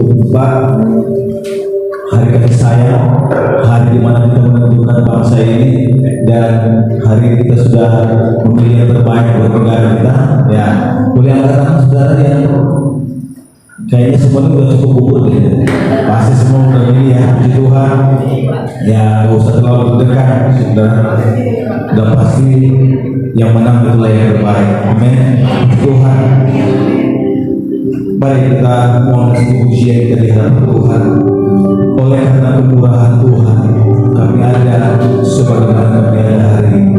2024, hari kasih sayang, hari di mana kita menentukan bangsa ini, dan hari ini kita sudah memilih yang terbaik buat negara kita. Ya, boleh angkat tangan saudara yang kayaknya semuanya udah cukup kubur ya. Pasti semua udah milih ya, puji Tuhan. Ya, gak usah terlalu dekat, saudara. Udah pasti yang menang itulah yang terbaik. Amin. Tuhan. Mari kita mohon pujian kita di hadapan Tuhan. Oleh karena kemurahan Tuhan, kami ada sebagaimana kami ada hari ini.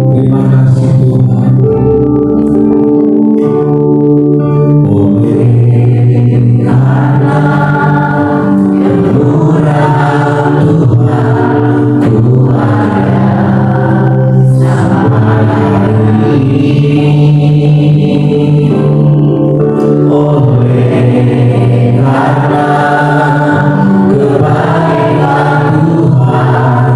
Terima kasih Tuhan. Oleh karena kemurahan Tuhan, ku ada sampai hari ini. Oleh karena kebaikan Tuhan,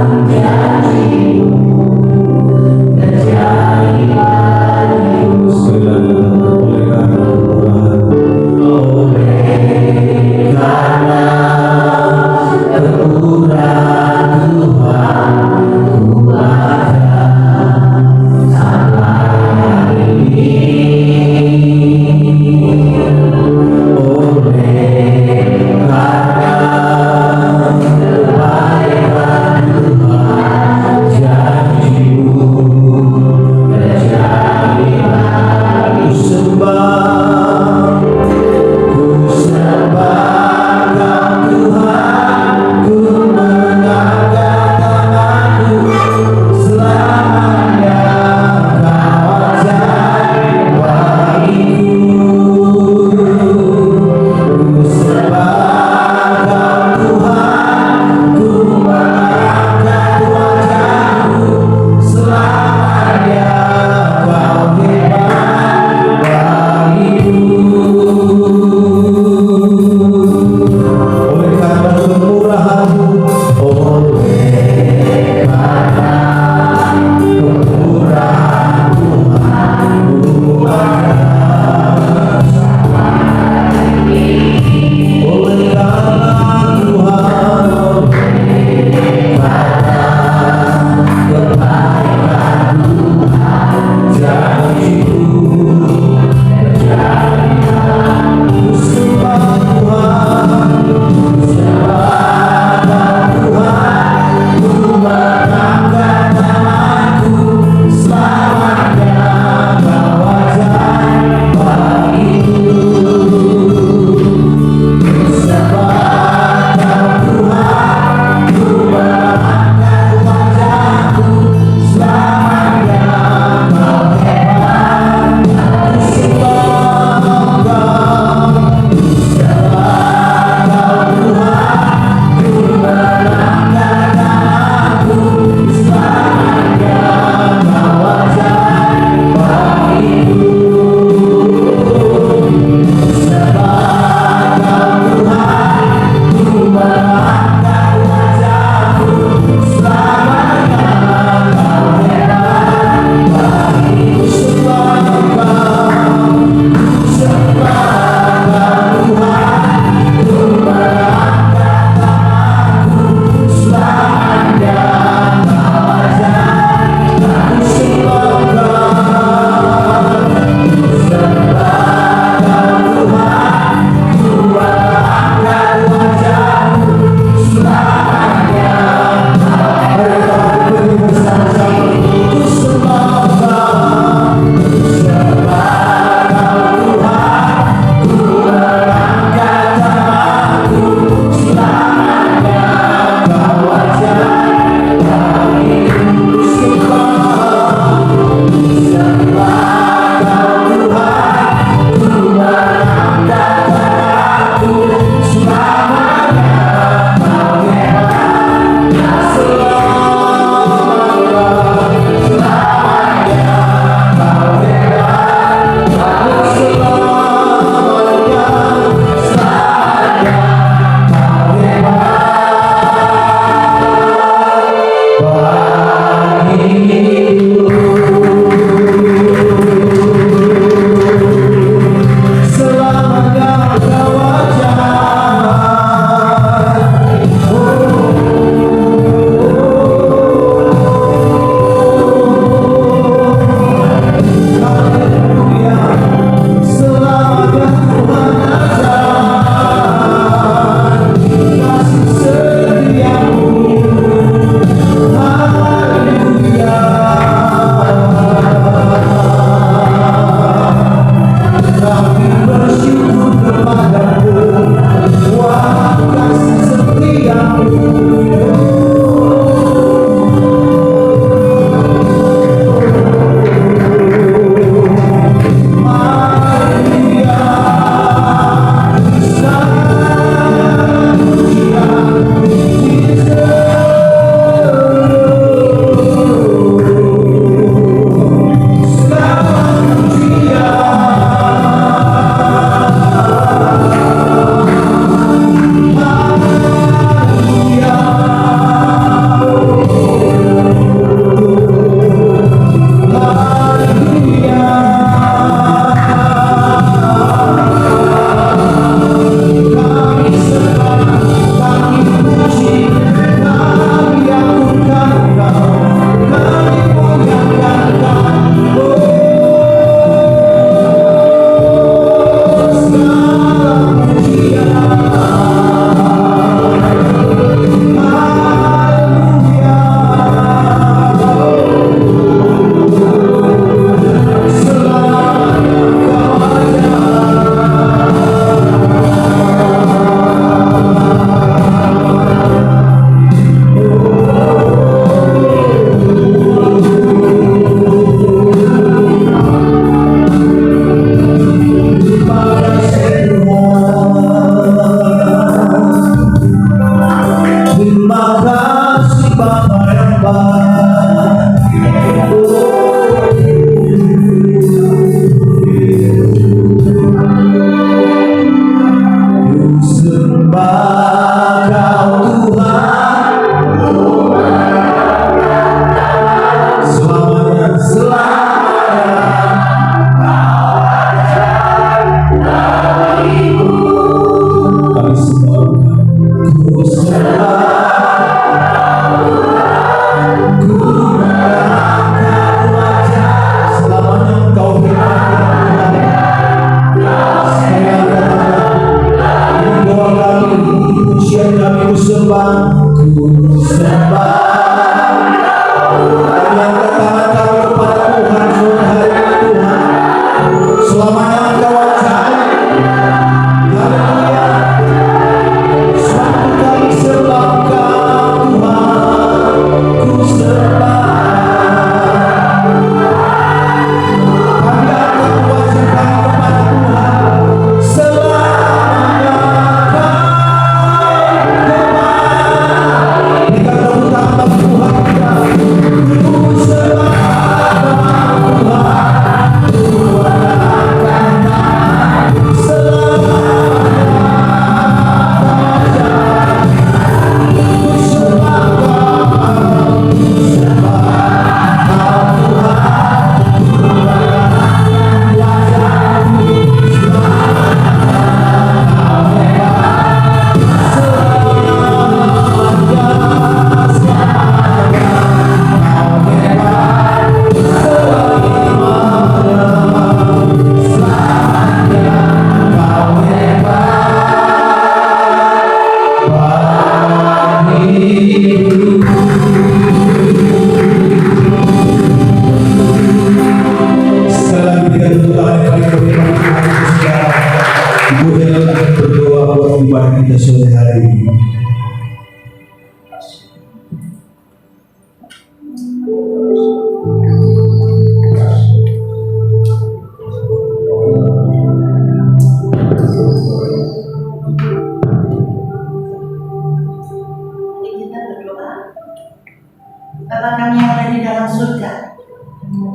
Bapa kami yang ada di dalam surga,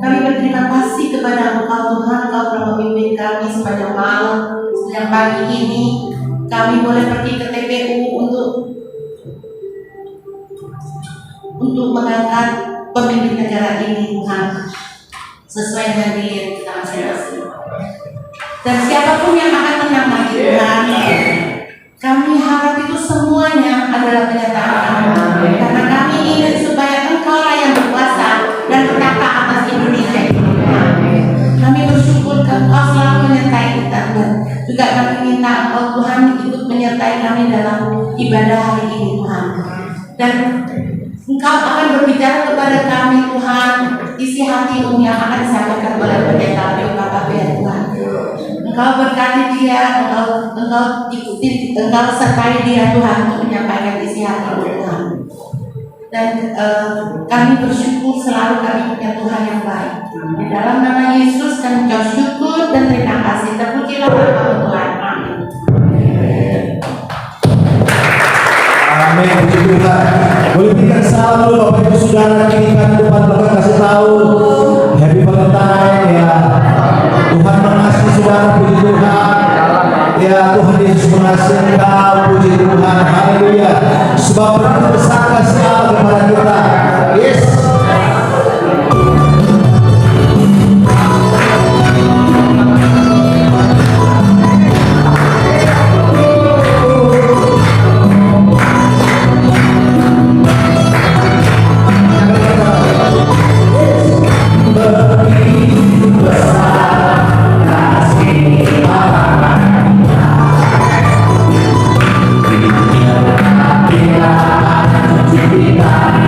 kami berterima kasih kepada Engkau Tuhan, Engkau telah memimpin kami sepanjang malam, sepanjang pagi ini. Kami boleh pergi ke TPU untuk mengangkat pemimpin negara ini, Tuhan, sesuai dengan pilihan kita masing-masing. Dan siapapun yang akan menang nanti, Tuhan, kami harap itu semuanya adalah kenyataan kami, karena kami ingin supaya Engkau lah yang berkuasa dan berkata atas Indonesia ini. Kami bersyukur Engkau selalu menyertai kita, Tuhan. Juga kami minta Engkau Tuhan ikut menyertai kami dalam ibadah hari ini, Tuhan. Dan Engkau akan berbicara kepada kami, Tuhan, isi hati yang akan disampaikan oleh pendeta PKKP, Tuhan. Engkau berkati dia, Engkau ikuti, Engkau sertai dia, Tuhan, untuk menyampaikan isi hati, Tuhan. Dan kami bersyukur selalu kami punya Tuhan yang baik. Di dalam nama Yesus kami ucap syukur dan terima kasih. Terpujilah nama Tuhan. Amin. Amin, puji Tuhan. Boleh berikan salam dulu Bapak Ibu Saudara, kini kami depan Bapak kasih tahu Happy Valentine ya. Tuhan mengasihi saudara, puji Tuhan. Ya, Tuhan Yesus mengasihi engkau, puji Tuhan. Haleluya. Sebab begitu besar kasih Allah kepada kita. Yes. Kita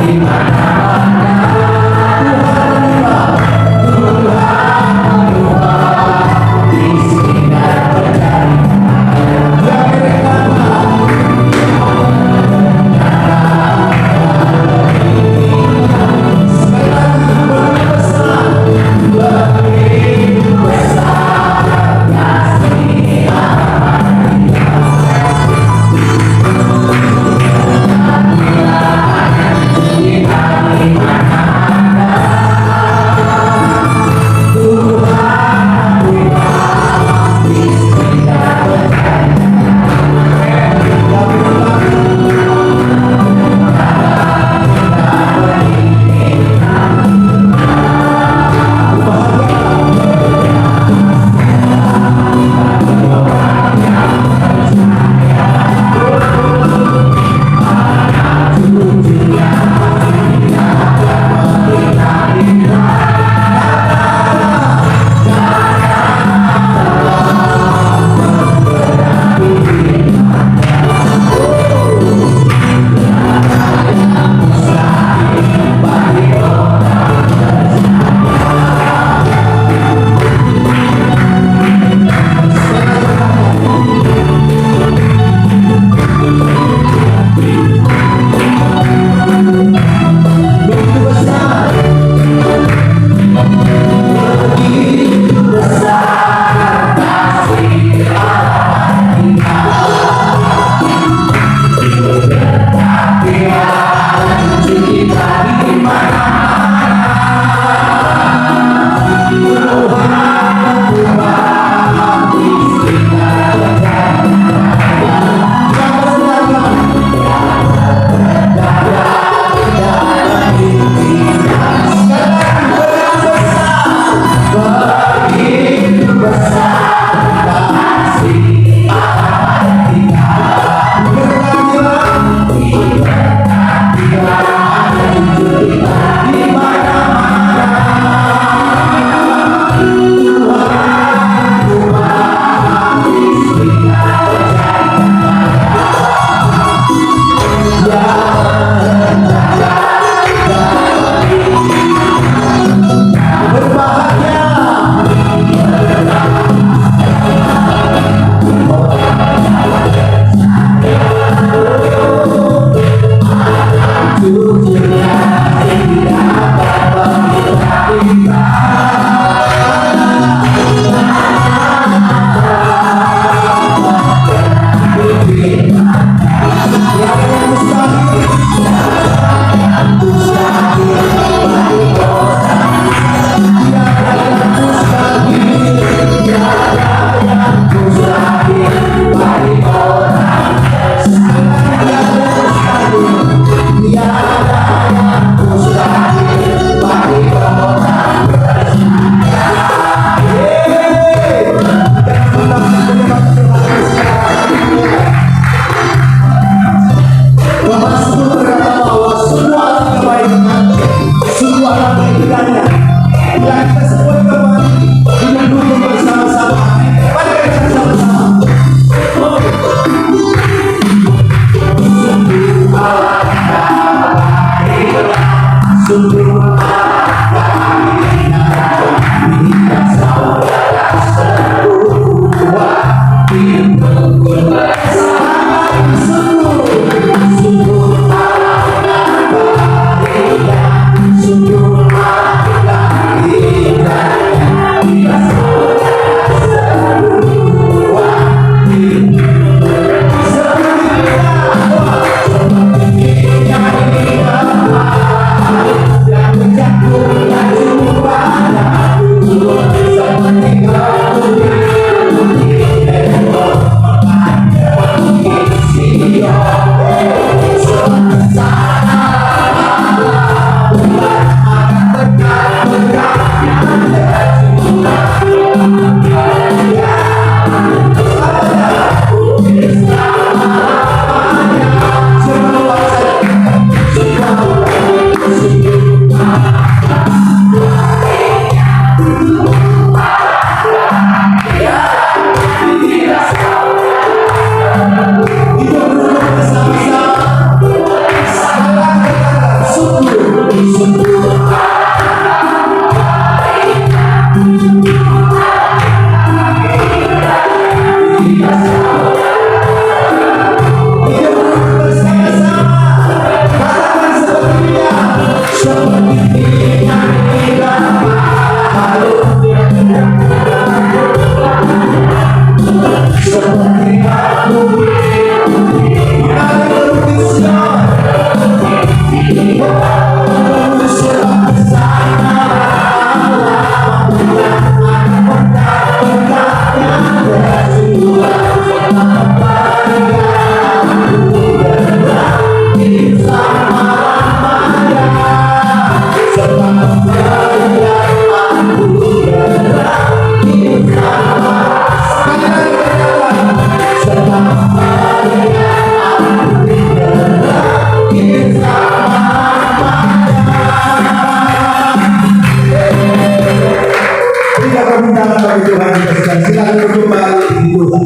Silakan berdoa di Tuhan.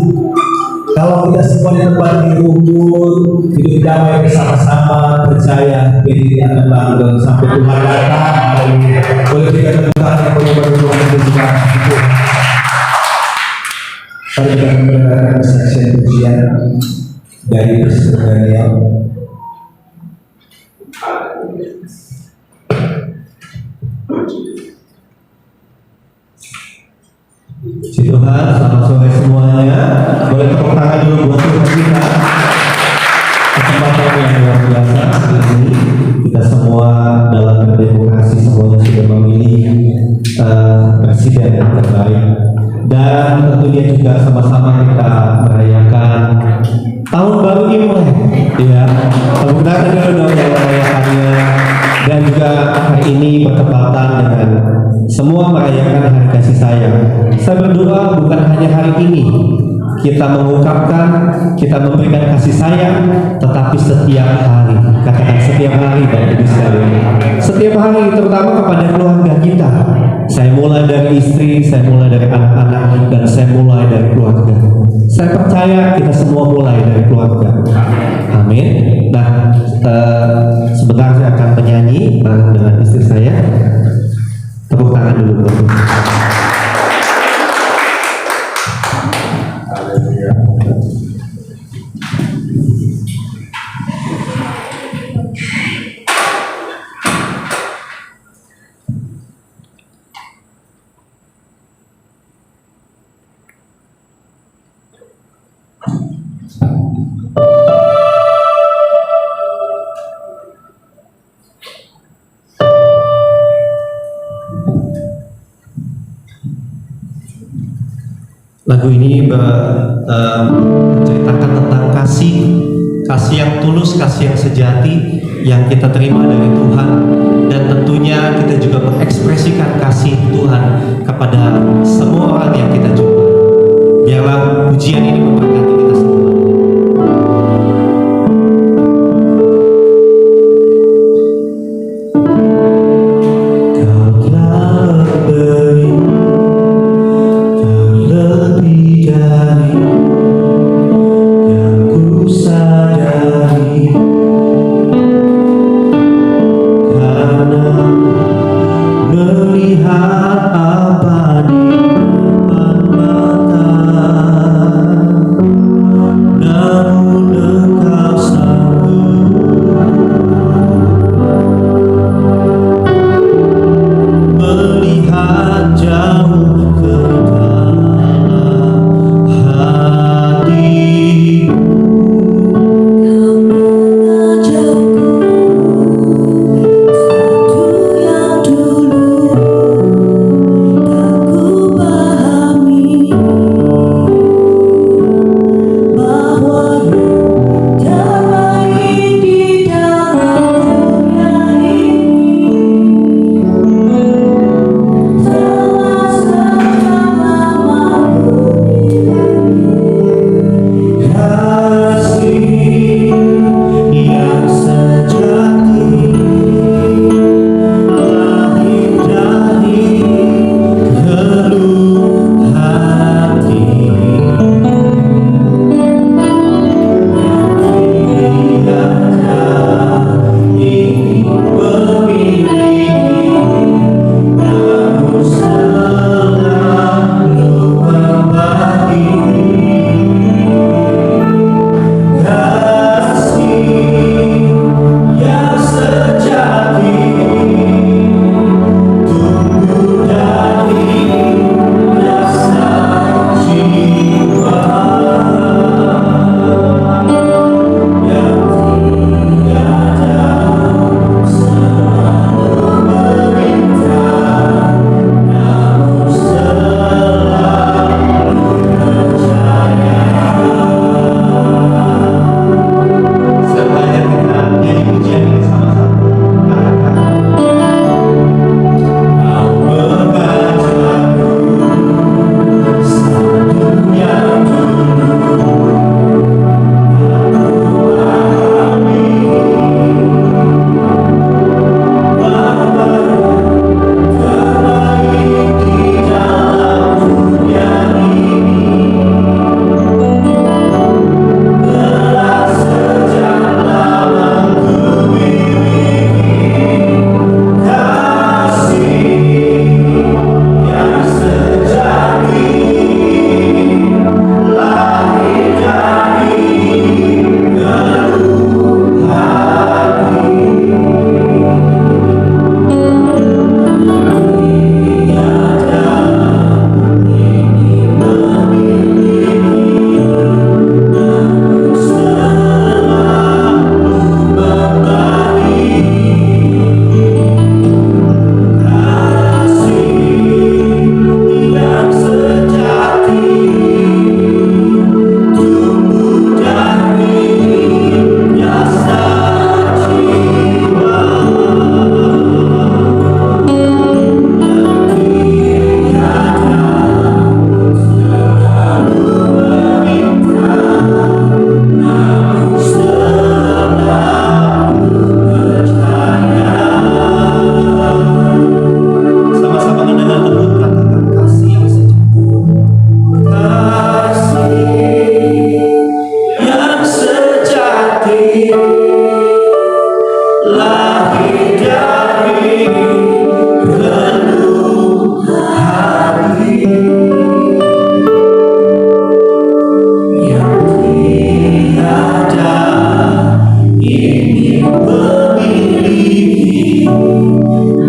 Kalau kita semua di tempat ini rukun, hidup damai bersama-sama, percaya ini akan langgeng sampai Tuhan datang. Boleh kita temukan yang boleh berdoa di Tuhan. Mari kita mendengarkan kesaksian pujian dari Pastor Daniel. Puji Tuhan, selamat sore semuanya. Boleh tepuk tangan dulu buat Tuhan kita. Kesempatan yang luar biasa ini kita semua dalam berdemokrasi semuanya sudah memilih presiden yang terbaik, dan tentunya juga sama-sama kita merayakan tahun baru Imlek. Ya, tepuk tangan dulu dong yang merayakannya. Dan juga hari ini bertepatan dengan semua merayakan hari kasih sayang. Saya berdoa bukan hanya hari ini kita mengungkapkan, kita memberikan kasih sayang, tetapi setiap hari. Katakan setiap hari, Bapak Ibu sekalian. Setiap hari, terutama kepada keluarga kita. Saya mulai dari istri, saya mulai dari anak-anak, dan saya mulai dari keluarga. Saya percaya kita semua mulai dari keluarga. Amin. Nah, sebentar saya akan menyanyi bareng dengan istri saya. Tepuk tangan dulu. Lagu ini menceritakan tentang kasih yang tulus, kasih yang sejati yang kita terima dari Tuhan, dan tentunya kita juga mengekspresikan kasih Tuhan kepada semua orang yang kita jumpa. Biarlah pujian ini memberkati kita semua. Melihat apa di depan mata,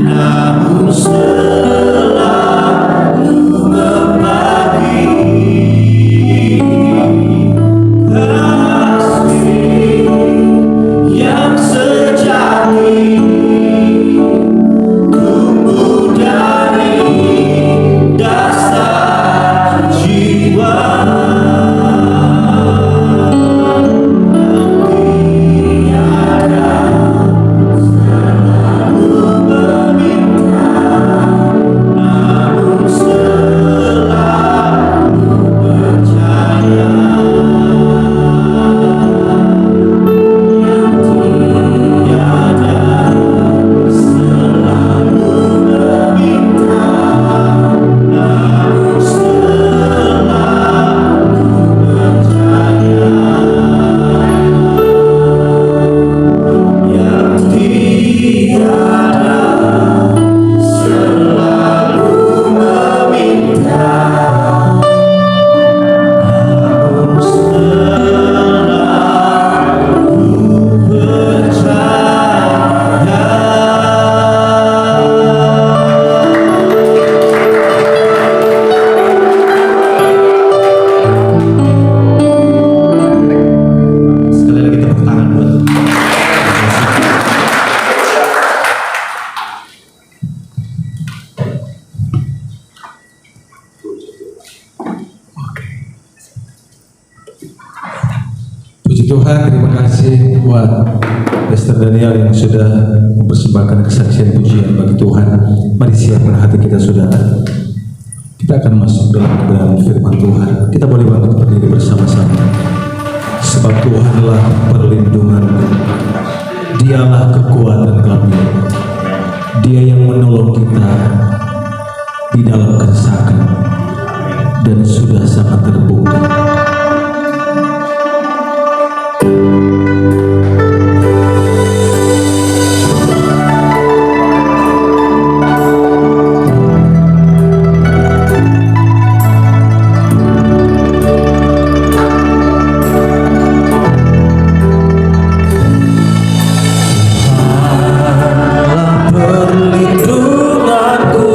namun selalu berbagi kasih yang sejati. Tumbuh dari dasar jiwa. Puji Tuhan, terima kasih buat Pastor Daniel yang sudah mempersembahkan kesaksian pujian bagi Tuhan. Mari siapkan hati kita, saudara. Kita akan masuk dalam kebenaran firman Tuhan. Kita boleh bangkit berdiri bersama-sama. Sebab Tuhanlah perlindunganku, Dialah kekuatan kami. Dia yang menolong kita di dalam kesesakan dan sudah sangat terbukti. Perlindunganku,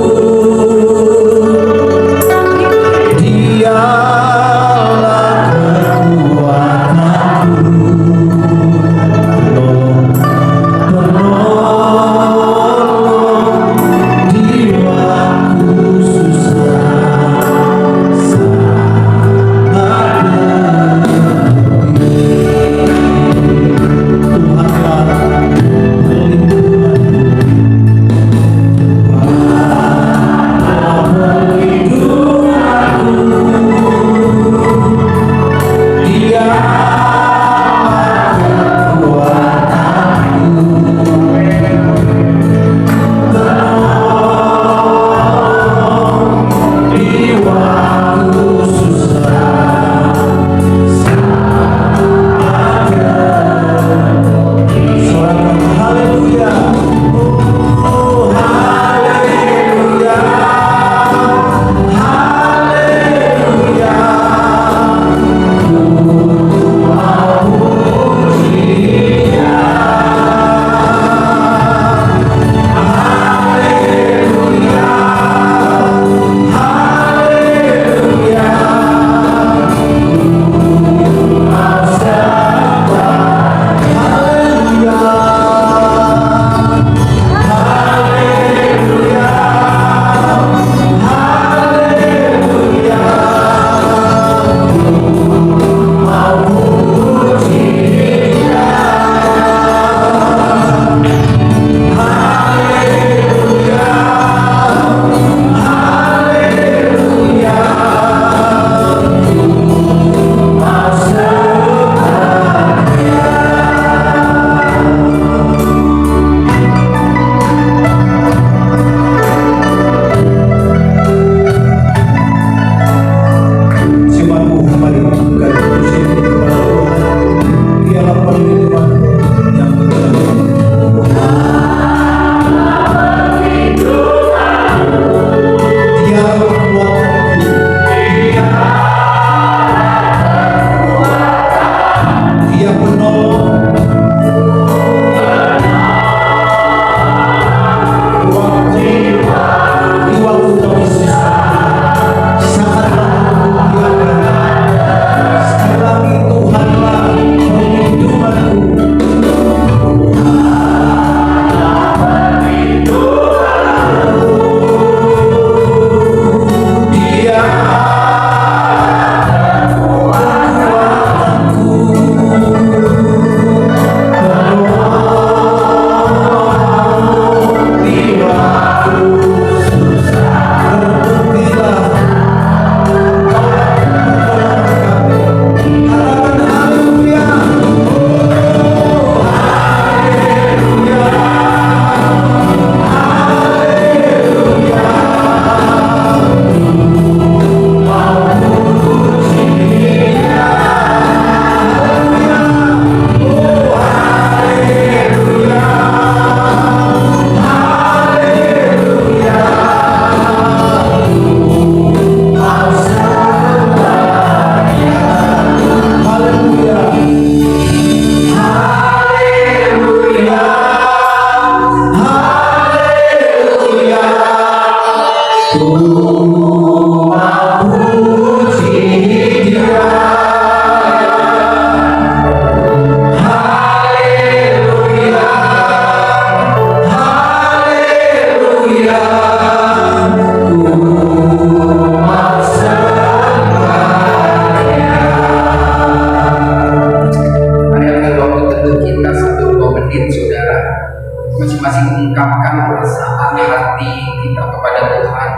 menyatakan perasaan hati kita kepada Tuhan,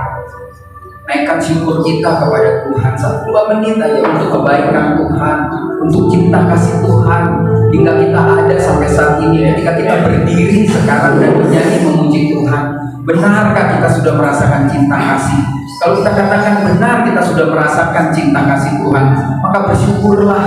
naikkan syukur kita kepada Tuhan 1-2 menit aja untuk kebaikan Tuhan, untuk cinta kasih Tuhan hingga kita ada sampai saat ini. Ketika kita berdiri sekarang dan menyanyi memuji Tuhan, benarkah kita sudah merasakan cinta kasih? Kalau kita katakan benar kita sudah merasakan cinta kasih Tuhan, maka bersyukurlah.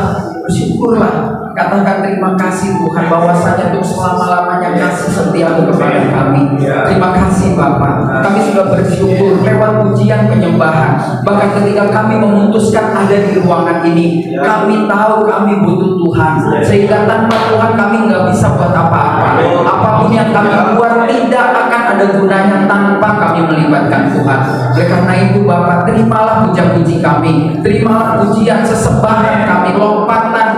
Katakan terima kasih Tuhan bahwasanya untuk selama-lamanya kasih setiamu kepada kami. Terima kasih Bapa. Kami sudah bersyukur lewat pujian penyembahan. Bahkan ketika kami memutuskan ada di ruangan ini, kami tahu kami butuh Tuhan. Sehingga tanpa Tuhan kami nggak bisa buat apa-apa. Apapun yang kami buat tidak akan ada gunanya tanpa kami melibatkan Tuhan. Oleh karena itu Bapa, terimalah puja-puji kami. Terimalah pujian sesembahan kami, lompatan,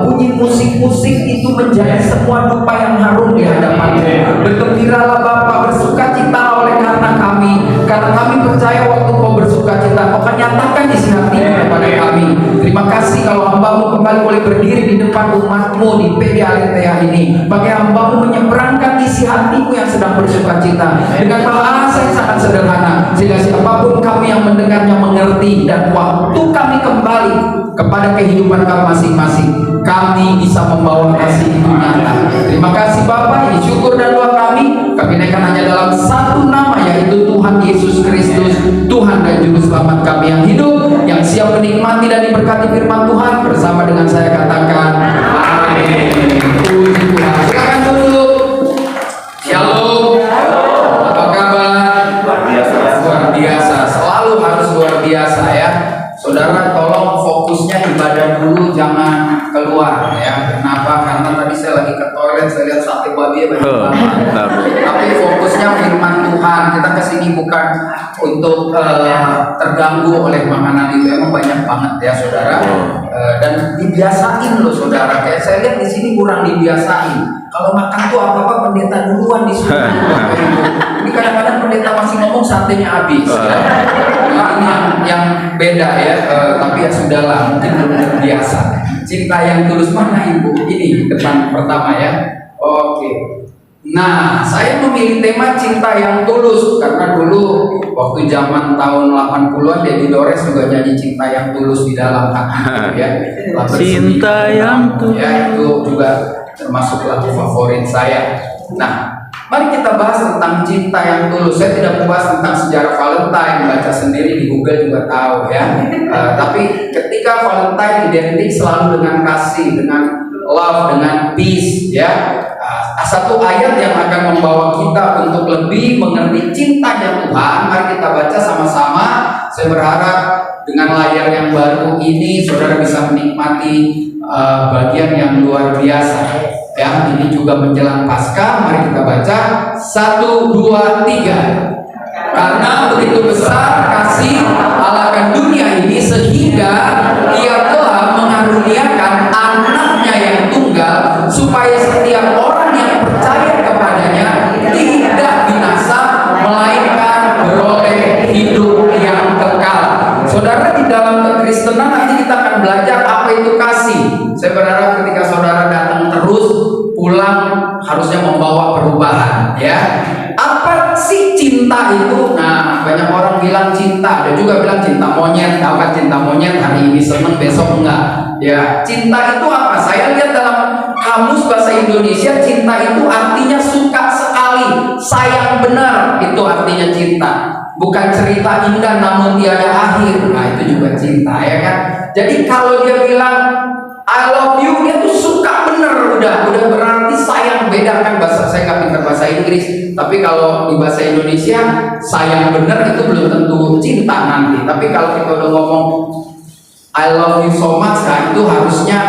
bunyi musik-musik itu menjadi semua dupa yang harum di hadapan-Mu. Bergembiralah Bapa, bersukacita oleh karena kami percaya waktu Kau bersukacita, Kau akan nyatakan isi hati-Mu kepada kami. Terima kasih kalau hamba-Mu kembali boleh berdiri di depan umat-Mu di PD Aletheia ini. Bagi hamba-Mu menyeberangkan isi hati-Mu yang sedang bersukacita dengan bahasa yang sangat sederhana, sehingga siapapun kami yang mendengarnya mengerti, dan waktu kami kembali kepada kehidupan kami masing-masing, kami bisa membawa kasih itu nyata. Terima kasih Bapa, ini syukur dan doa kami naikkan hanya dalam satu nama, yaitu Tuhan Yesus Kristus, Tuhan dan Juru Selamat kami yang hidup, yang siap menikmati dan diberkati firman Tuhan. Bersama dengan saya katakan amin. Puji Tuhan. Silakan duduk. Shalom. Apa kabar? Luar biasa. Selalu harus luar biasa ya. Saudara, tolong fokusnya ibadah dulu, jangan keluar ya. Kenapa? Karena tadi saya lagi ke toilet, saya lihat sate babi banyak banget. Tapi fokusnya firman Tuhan. Kita kesini bukan untuk terganggu oleh makanan itu. Emang banyak banget ya saudara. Dan dibiasain loh saudara. Kayak saya lihat di sini kurang dibiasain. Kalau makan tuh apa-apa pendeta duluan disuruh. Ini kadang-kadang pendeta masih ngomong satenya habis ya. Ini yang beda ya, tapi ya sudahlah, mungkin belum terbiasa. Cinta yang tulus mana Ibu? Ini depan pertama ya. Oke. Nah, saya memilih tema cinta yang tulus karena dulu waktu zaman tahun 80-an Dedi Dores juga nyanyi cinta yang tulus di dalam hati ya. Cinta yang tulus. Ya, itu juga termasuk lagu favorit saya. Nah, mari kita bahas tentang cinta yang tulus. Saya tidak membahas tentang sejarah Valentine, baca sendiri di Google juga tahu ya. Tapi ketika Valentine identik selalu dengan kasih, dengan love, dengan peace ya. Satu ayat yang akan membawa kita untuk lebih mengerti cintanya Tuhan. Mari kita baca sama-sama. Saya berharap dengan layar yang baru ini saudara bisa menikmati bagian yang luar biasa ya. Ini juga menjelang Paskah. Mari kita baca 1, 2, 3. Karena begitu besar kasih Allah akan dunia ini, sehingga Ia telah mengaruniakan anaknya yang tunggal, supaya setiap orang yang percaya kepadanya tidak binasa, melainkan beroleh hidup yang kekal. Saudara, di dalam kekristenan nanti kita akan belajar apa itu kasih. Saya berharap ketika saudara datang terus, pulang harusnya membawa perubahan ya. Apa sih cinta itu? Nah, banyak orang bilang cinta, ada juga bilang cinta monyet. Tahu kan cinta monyet, hari ini seneng, besok enggak ya. Cinta itu apa? Saya lihat dalam kamus bahasa Indonesia, cinta itu artinya suka sekali, sayang benar, itu artinya cinta. Bukan cerita indah namun tiada akhir. Nah, itu juga cinta ya kan. Jadi kalau dia bilang I love you, dia tuh suka bener, udah berarti sayang. Beda kan, bahasa saya nggak pintar bahasa Inggris, tapi kalau di bahasa Indonesia sayang bener itu belum tentu cinta nanti. Tapi kalau kita udah ngomong I love you so much, nah itu harusnya,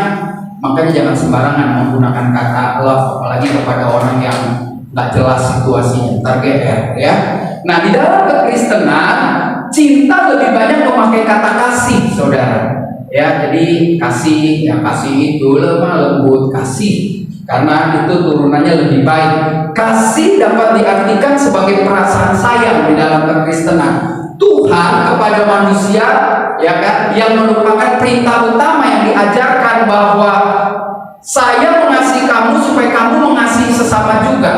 makanya jangan sembarangan menggunakan kata love, apalagi kepada orang yang nggak jelas situasinya, ntar GR ya. Nah, di dalam kekristenan cinta lebih banyak memakai kata kasih, saudara. Ya, jadi kasih, ya kasih itu lemah lembut, kasih karena itu turunannya lebih baik. Kasih dapat diartikan sebagai perasaan sayang di dalam kekristenan. Tuhan kepada manusia, ya kan, yang merupakan perintah utama yang diajarkan bahwa saya mengasihi kamu supaya kamu mengasihi sesama juga.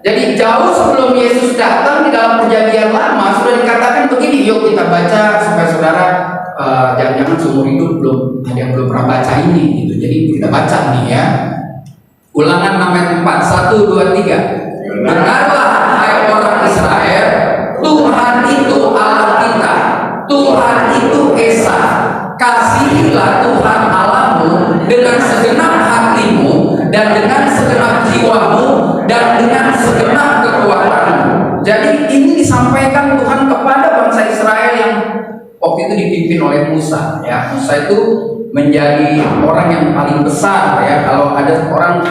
Jadi jauh sebelum Yesus datang di dalam perjanjian lama sudah dikatakan begini. Yuk kita baca supaya saudara jangan-jangan seumur hidup belum ada yang belum pernah baca ini gitu. Jadi kita baca nih ya. Ulangan 6 ayat 4, 1, 2, 3. Dengarlah hai orang Israel, Tuhan itu Allah kita, Tuhan itu Esa. Kasihilah Tuhan Allahmu dengan segenap hatimu dan dengan segenap jiwamu dan dengan segenap kekuatanmu. Jadi ini disampaikan Tuhan kepada bangsa Israel yang waktu itu dipimpin oleh Musa. Ya, Musa itu menjadi orang yang paling besar. Ya, kalau ada orang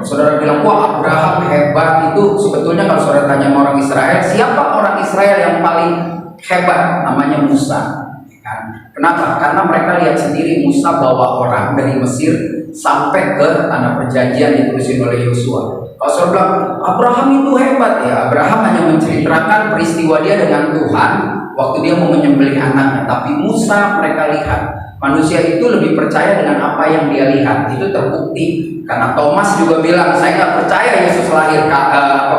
saudara bilang wah Abraham hebat, itu sebetulnya kalau saudara tanya sama orang Israel, siapa orang Israel yang paling hebat? Namanya Musa. Kenapa? Karena mereka lihat sendiri Musa bawa orang dari Mesir sampai ke tanah perjanjian ditulisin oleh Yosua. Kalau saudara bilang Abraham itu hebat, ya Abraham hanya menceritakan peristiwa dia dengan Tuhan waktu dia mau menyembelih anaknya. Tapi Musa mereka lihat manusia itu lebih percaya dengan apa yang dia lihat. Itu terbukti karena Thomas juga bilang saya nggak percaya Yesus lahir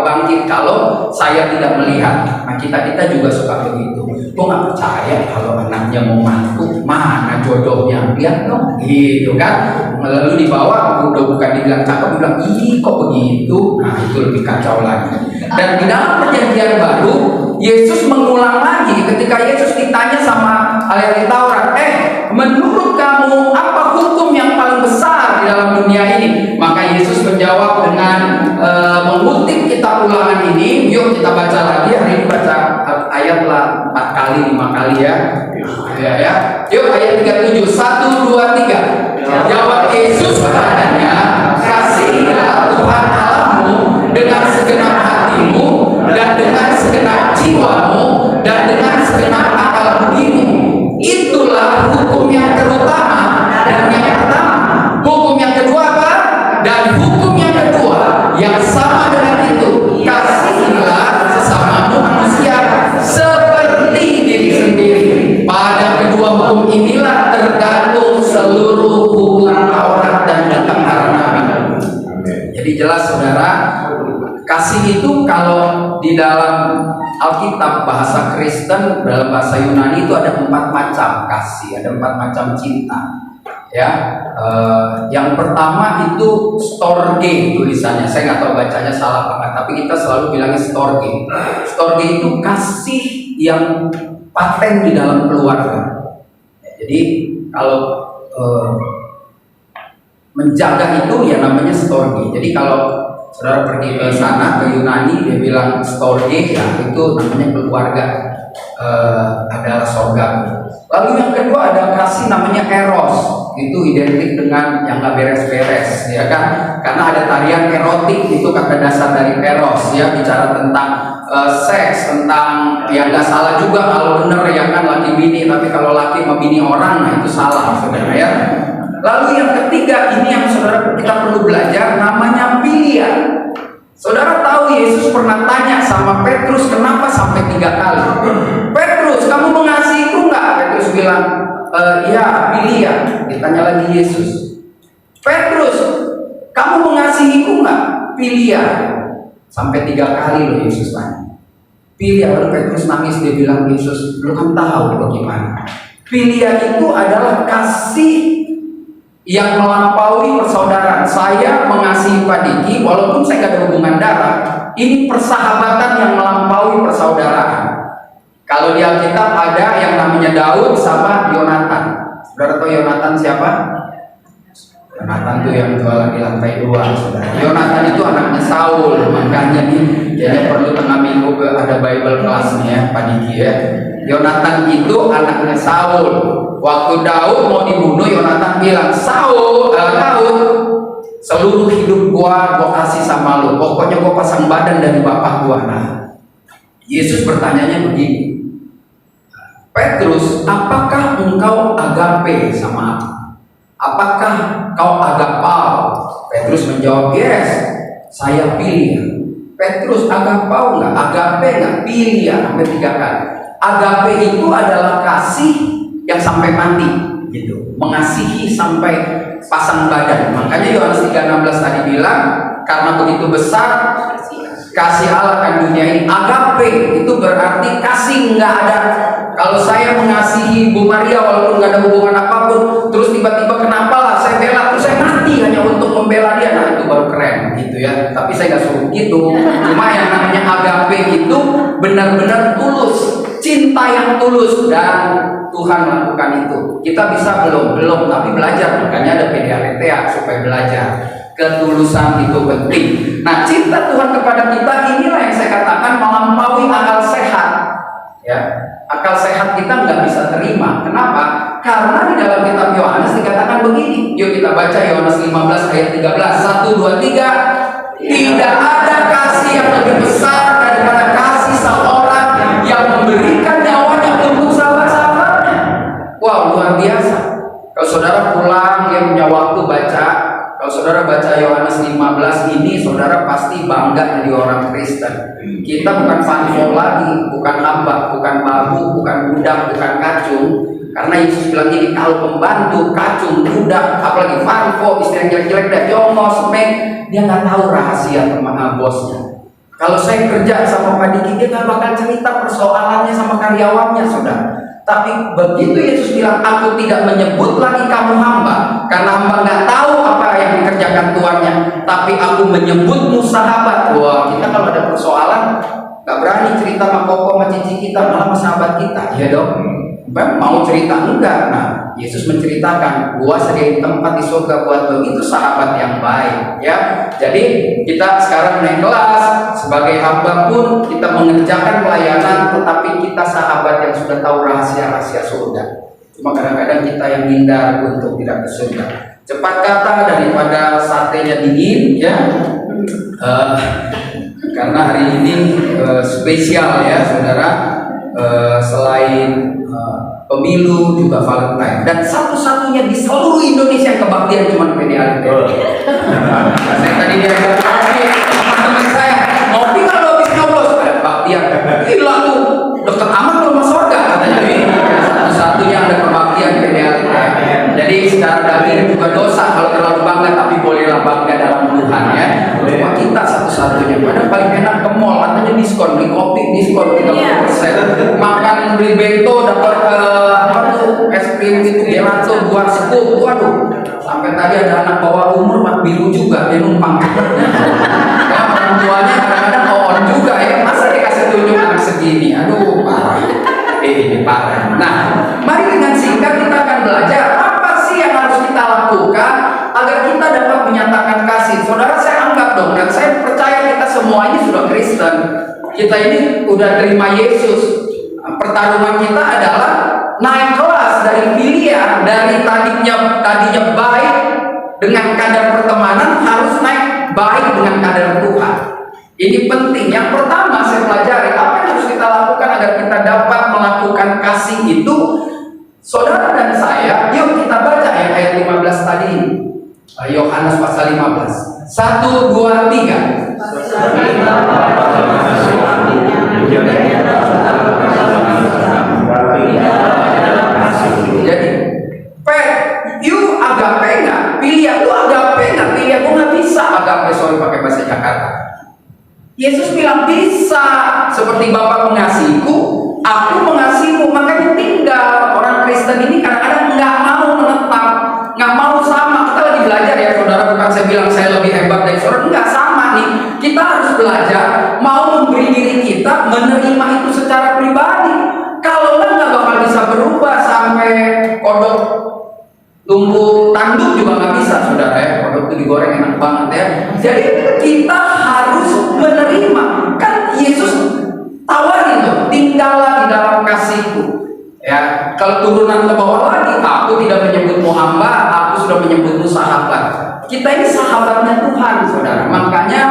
bangkit kalau saya tidak melihat. Nah kita juga suka begitu. Gue nggak percaya kalau anaknya mau mantu, mana jodohnya, lihat dong, gitu kan. Lalu dibawa, udah bukan dibilang cakep, bilang ih kok begitu. Nah itu lebih kacau lagi. Dan di dalam perjanjian baru Yesus mengulang lagi ketika Yesus ditanya sama ahli Taurat, menurut kamu apa hukum yang paling besar di dalam dunia ini? Maka Yesus menjawab dengan mengutip kitab Ulangan ini. Yuk kita baca lagi, hari ini baca ayat lah 4 kali 5 kali ya. Ya. Yuk ayat 37, 1, 2, 3. Jawab Yesus padanya, kasihilah Tuhan Allahmu dengan segenap hatimu dan dengan segenap jiwamu dan dengan segenap akal budimu. Itulah hukum yang terutama dan yang pertama. Hukum yang kedua apa? Dan hukum yang kedua yang sama dengan itu, kasihilah sesamamu manusia seperti diri sendiri. Pada kedua hukum inilah tergantung seluruh hukum Taurat dan kitab Nabi. Jadi jelas saudara, kasih itu kalau di dalam Alkitab bahasa Kristen, dalam bahasa Yunani itu ada 4 macam kasih, ada 4 macam cinta. Ya, yang pertama itu storge tulisannya. Saya nggak tahu bacanya salah apa nggak, tapi kita selalu bilangnya storge. Storge itu kasih yang paten di dalam keluarga. Jadi kalau menjaga itu ya namanya storge. Jadi kalau saudara pergi ke sana, ke Yunani, dia bilang storge, ya itu namanya keluarga adalah sorga. Lalu yang kedua ada kasih namanya eros. Itu identik dengan yang gak beres-beres, ya kan? Karena ada tarian erotik, itu kata dasar dari eros, ya, bicara tentang seks, tentang yang gak salah juga kalau bener ya kan laki bini, tapi kalau laki sama bini orang, nah itu salah saudara ya. Lalu yang ketiga, ini yang saudara kita perlu belajar, namanya pilihan. Saudara tahu Yesus pernah tanya sama Petrus, kenapa sampai 3 kali? Petrus, kamu mengasihiku enggak? Petrus bilang, ya, pilihan. Ditanya lagi Yesus, Petrus, kamu mengasihiku enggak? Pilihan. Sampai 3 kali loh Yesus tanya. Pilihan. Lalu Petrus nangis, dia bilang, Yesus, lu kan tahu bagaimana. Pilihan itu adalah kasih yang melampaui persaudaraan. Saya mengasihi Pak Diki walaupun saya gak ada hubungan darah. Ini persahabatan yang melampaui persaudaraan. Kalau di Alkitab ada yang namanya Daud sama Yonatan. Saudara tahu Yonatan siapa? Yonatan itu yang jualan di lantai 2, saudara. Yonatan itu anaknya Saul. Makanya nih kayaknya perlu tengah minggu ada Bible class nih ya Pak Diki ya. Yonatan itu anaknya Saul. Waktu Daud mau dibunuh, Yonatan bilang, Daud, seluruh hidup gua kasih sama lu. Pokoknya gua pasang badan dari bapak gua. Nah, Yesus bertanyanya begini, Petrus, apakah engkau agape sama aku? Apakah kau agapau? Petrus menjawab, yes, saya pilih. Petrus, agapau enggak? Agape enggak? Pilih ya, sampai 3 kali. Agape itu adalah kasih yang sampai mati, gitu, mengasihi sampai pasang badan. Makanya Yohanes 3:16 tadi bilang, karena begitu besar Kasih Allah kan dunia ini. Agape itu berarti kasih nggak ada. Kalau saya mengasihi Bu Maria walaupun nggak ada hubungan apapun, terus tiba-tiba kenapa lah saya bela, terus saya mati hanya untuk membela dia, nah itu baru keren gitu ya. Tapi saya nggak suruh gitu. Cuma yang namanya agape itu benar-benar tulus, cinta yang tulus, dan Tuhan melakukan itu. Kita bisa belum, tapi belajar. Makanya ada PDALTA supaya belajar. Ketulusan itu penting. Nah, cinta Tuhan kepada kita inilah yang saya katakan melampaui akal sehat. Ya, akal sehat kita nggak bisa terima. Kenapa? Karena di dalam kitab Yohanes dikatakan begini. Yuk kita baca Yohanes 15 ayat 13. 1, 2, 3. Tidak ada kasih yang lebih besar daripada kasih seorang yang memberikan nyawanya untuk sahabat-sahabatnya. Wow, luar biasa. Kalau saudara pulang, dia punya waktu baca. Kalau saudara baca Yohanes 15 ini, saudara pasti bangga jadi orang Kristen. Kita bukan fanfo lagi, bukan hamba, bukan babu, bukan budak, bukan kacung. Karena Yesus bilang gini, kalau pembantu, kacung, budak, apalagi fanfo, istilah yang jelek-jelek, dan jongos, dia nggak tahu rahasia teman bosnya. Kalau saya kerja sama Pak Diki, dia nggak bakal cerita persoalannya sama karyawannya, saudara. Tapi begitu Yesus bilang, aku tidak menyebut lagi kamu hamba, karena hamba nggak tahu apa yang dikerjakan tuannya, tapi aku menyebutmu sahabat. Wah, kita kalau ada persoalan nggak berani cerita sama koko sama cici kita, malah sama sahabat kita, ya dong. Mau cerita enggak? Nah, Yesus menceritakan, gua sediain tempat di surga buat lo. Itu sahabat yang baik, ya. Jadi kita sekarang naik kelas sebagai hamba pun kita mengerjakan pelayanan, tetapi kita sahabat yang sudah tahu rahasia-rahasia surga. Cuma kadang-kadang kita yang hindar untuk tidak ke surga. Cepat kata daripada satenya dingin, ya. Karena hari ini spesial ya, saudara. Selain pemilu juga Valentine, dan satu-satunya di seluruh Indonesia yang kebaktian cuma PDALTA. Saya tadi diajak ngopi sama teman saya, ngopi kalau habis nyoblos ada kebaktian. Gila tuh, deket amat belum masuk surga katanya. Satu-satunya ada kebaktian PDALTA. Jadi secara daging juga dosa kalau terlalu bangga, tapi bolehlah bangga dalam Tuhan ya. Cuma kita satu-satunya. Padahal paling enak ke mall, katanya diskon, beli kopi diskon 30%. Makan beli bento dapat es krim gitu gelato buat scoop. Waduh, sampai tadi ada anak bawah umur mat biru juga dia numpang. Ya, orang tuanya kadang-kadang on juga ya. Masa dikasih tunjuk anak segini? Aduh, parah. Ini parah. Nah, mari dengan singkat kita akan belajar apa sih yang harus kita lakukan agar kita dapat menyatakan kasih. Saudara, saya anggap dong, dan saya percaya kita semua ini sudah Kristen. Kita ini udah terima Yesus. Pertarungan kita adalah naik kelas dari filia, dari tadinya baik dengan kadar pertemanan harus naik baik dengan kadar Tuhan. Ini penting. Yang pertama saya pelajari apa yang harus kita lakukan agar kita dapat melakukan kasih itu. Saudara dan saya, yuk kita baca ya ayat 15 tadi. Yohanes pasal 15. 1, 2, 3. Jadi, you agape nggak? Pilih lu agape nggak? Pilih aku nggak bisa agape, sorry pakai bahasa Jakarta. Yesus bilang bisa, seperti Bapa mengasihiku, aku mengasihimu. Makanya tinggal orang Kristen ini kadang-kadang nggak mau menetap, nggak mau sama. Kita lagi belajar ya, saudara. Bukan saya bilang saya lebih hebat dari saudara, nggak sama nih. Kita harus belajar mau memberi diri kita, menerima itu secara pribadi. Kalau nggak bakal bisa berubah sampai kodok tumbuh tanduk juga nggak bisa, saudara ya. Kodok itu digoreng enak banget ya. Jadi kita harus menerima. Kan Yesus tawarin loh, tinggallah di dalam kasihku. Ya, kalau turunan ke bawah lagi, aku tidak menyebutmu hamba, aku sudah menyebutmu sahabat. Kita ini sahabatnya Tuhan, saudara. Makanya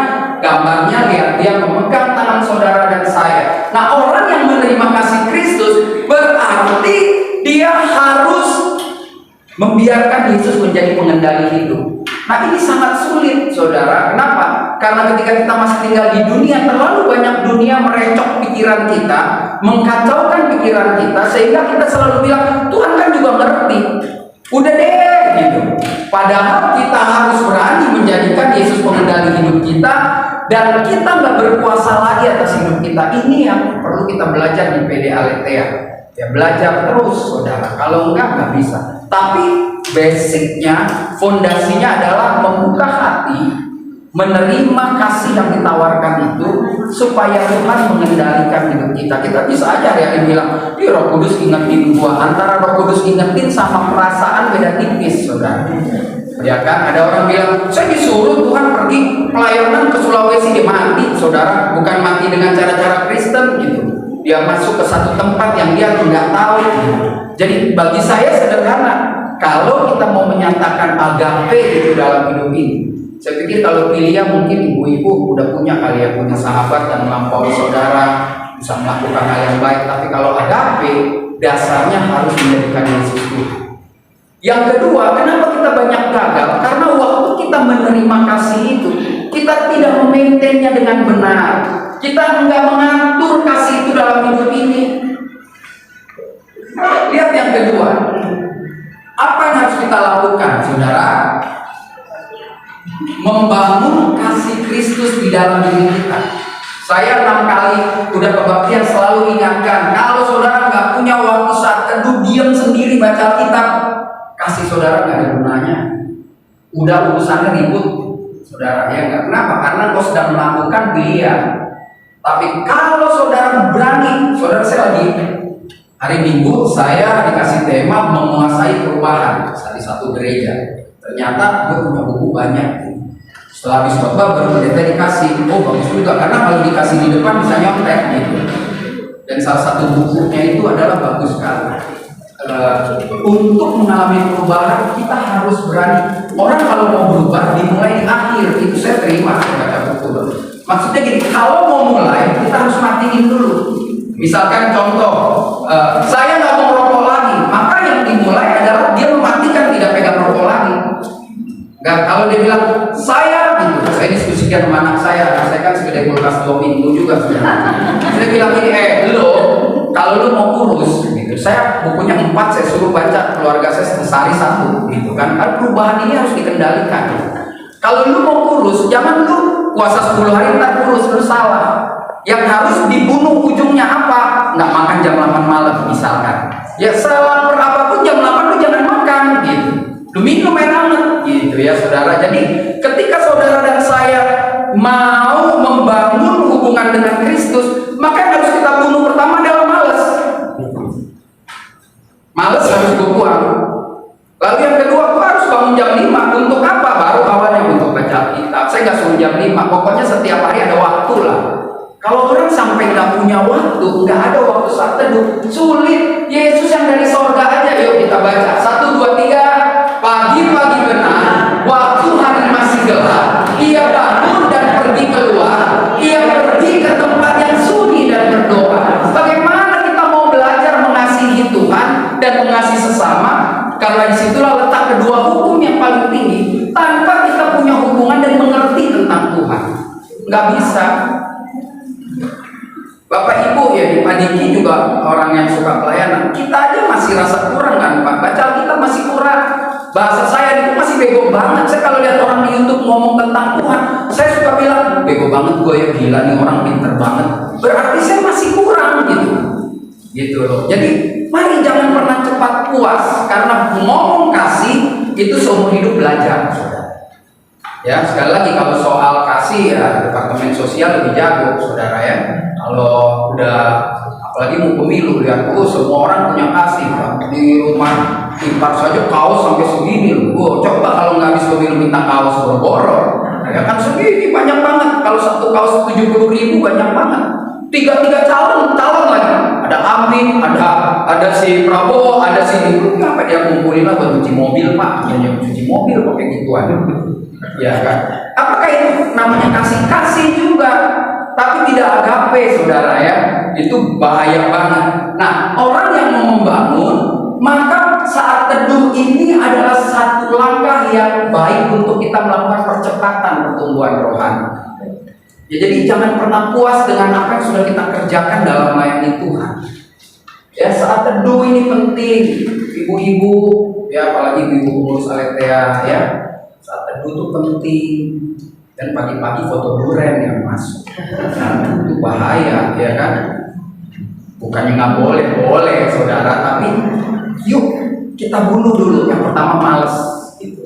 gambarnya lihat, dia memegang tangan saudara dan saya. Nah, orang yang menerima kasih Kristus berarti dia harus membiarkan Yesus menjadi pengendali hidup. Nah, ini sangat sulit, saudara. Kenapa? Karena ketika kita masih tinggal di dunia, terlalu banyak dunia merecok pikiran kita, mengkacaukan pikiran kita, sehingga kita selalu bilang, Tuhan kan juga ngerti. Udah deh, gitu. Padahal kita harus berani menjadikan Yesus pengendali hidup kita, dan kita nggak berkuasa lagi atas hidup kita. Ini yang perlu kita belajar di PD Aletheia. Ya, belajar terus saudara, kalau nggak bisa. Tapi basicnya, fondasinya adalah membuka hati, menerima kasih yang ditawarkan itu, supaya Tuhan mengendalikan hidup kita. Kita bisa aja ya bilang, di Roh Kudus ingetin gua. Antara Roh Kudus ingetin sama perasaan beda tipis, saudara. Ya kan, ada orang bilang, saya disuruh Tuhan pergi pelayanan ke Sulawesi, dia mati, saudara. Bukan mati dengan cara-cara Kristen gitu. Dia masuk ke satu tempat yang dia nggak tahu. Jadi bagi saya sederhana, kalau kita mau menyatakan agape itu dalam hidup ini, saya pikir kalau Pilia mungkin ibu-ibu udah punya kali ya, punya sahabat dan melampaui saudara, bisa melakukan hal yang baik. Tapi kalau agape, dasarnya harus menjadikan Yesus Tuhan. Yang kedua, kenapa kita banyak gagal? Karena waktu kita menerima kasih itu, kita tidak memaintainnya dengan benar. Kita nggak mengatur kasih itu dalam hidup ini. Lihat yang kedua, apa yang harus kita lakukan, saudara? Membangun kasih Kristus di dalam diri kita. Saya 6 kali udah kebaktian selalu ingatkan, kalau saudara nggak punya waktu saat teduh diam sendiri baca Alkitab, kasih saudara nggak ada gunanya. Udah urusannya ribut, saudara, ya nggak? Kenapa? Karena kau sedang melakukan pilihan. Tapi kalau saudara berani, saudara, saya lagi hari Minggu saya dikasih tema menguasai perubahan di satu gereja. Ternyata gue punya buku banyak. Setelah habis khotbah baru pendeta dikasih, oh bagus juga, karena kalau dikasih di depan bisa nyontek gitu. Dan salah satu bukunya itu adalah bagus sekali. Untuk mengalami perubahan kita harus berani. Orang kalau mau berubah dimulai di akhir, itu saya terima baca buku. Maksudnya gini, kalau mau mulai kita harus matiin dulu. Misalkan contoh, saya nggak mau rokok lagi, maka yang dimulai adalah dia mematikan tidak pegang rokok lagi. Nggak, kalau dia bilang saya diskusikan sama anak saya kan segede kulkas 2 pintu juga sebenarnya. Saya bilang ini, kalau lu mau kurus, gitu, saya bukunya 4 saya suruh baca, keluarga saya sehari 1, gitu kan. Karena perubahan ini harus dikendalikan. Kalau lu mau kurus, jangan lu puasa 10 hari ntar kurus, lu salah. Yang harus dibunuh ujungnya apa? Nggak makan jam 8 malam misalkan. Ya selama apapun jam 8 lu jangan makan gitu. Lu minum air hangat gitu ya saudara. Jadi ketika saudara dan saya mau membangun hubungan dengan Kristus, maka yang harus kita bunuh pertama adalah malas. Malas harus gue buang. Lalu yang kedua, gue harus bangun jam 5. Untuk apa? Baru awalnya untuk baca Alkitab. Saya nggak suruh jam 5. Pokoknya setiap hari ada waktu lah. Kalau orang sampai nggak punya waktu, nggak ada waktu saat teduh, sulit. Yesus yang dari sorga aja, yuk kita baca 1, 2, 3. Pagi-pagi benar, waktu hari masih gelap, ia bangun dan pergi keluar. Ia pergi ke tempat yang sunyi dan berdoa. Bagaimana kita mau belajar mengasihi Tuhan dan mengasihi sesama? Karena disitulah letak kedua hukum yang paling tinggi. Tanpa kita punya hubungan dan mengerti tentang Tuhan, nggak bisa. Bapak Ibu ya, di Padiki juga orang yang suka pelayanan. Kita aja masih rasa kurang kan Pak, baca Alkitab masih kurang. Bahasa saya itu masih bego banget. Saya kalau lihat orang di YouTube ngomong tentang Tuhan, saya suka bilang, bego banget gue ya, gila nih orang pinter banget. Berarti saya masih kurang gitu. Gitu loh. Jadi mari jangan pernah cepat puas, karena ngomong kasih itu seumur hidup belajar, saudara. Ya, sekali lagi kalau soal kasih ya Departemen Sosial lebih jago, saudara ya. Kalau udah apalagi mau pemilu, lihat semua orang punya kasih Pak. Di rumah ipar saja kaos sampai segini loh. Coba kalau nggak habis pemilu minta kaos boro-boro, ya kan segini banyak banget. Kalau satu kaos 70.000 banyak banget. 3 calon lagi. Ada Amin, ada si Prabowo, ada si apa dia kumpulin lah buat cuci mobil Pak. Ya cuci mobil pakai gituan. Ya kan? Apakah itu namanya kasih juga? Tapi tidak agape, saudara ya. Itu bahaya banget. Nah, orang yang mau membangun, maka saat teduh ini adalah satu langkah yang baik untuk kita melakukan percepatan pertumbuhan rohani. Ya, jadi jangan pernah puas dengan apa yang sudah kita kerjakan dalam melayani Tuhan. Ya, saat teduh ini penting, ibu-ibu, ya apalagi ibu-ibu pengurus Aletheia ya. Saat teduh itu penting. Dan pagi-pagi foto duren yang masuk. Nah, itu bahaya, ya kan? Bukannya nggak boleh, boleh saudara, tapi yuk kita bunuh dulu. Yang pertama males, gitu.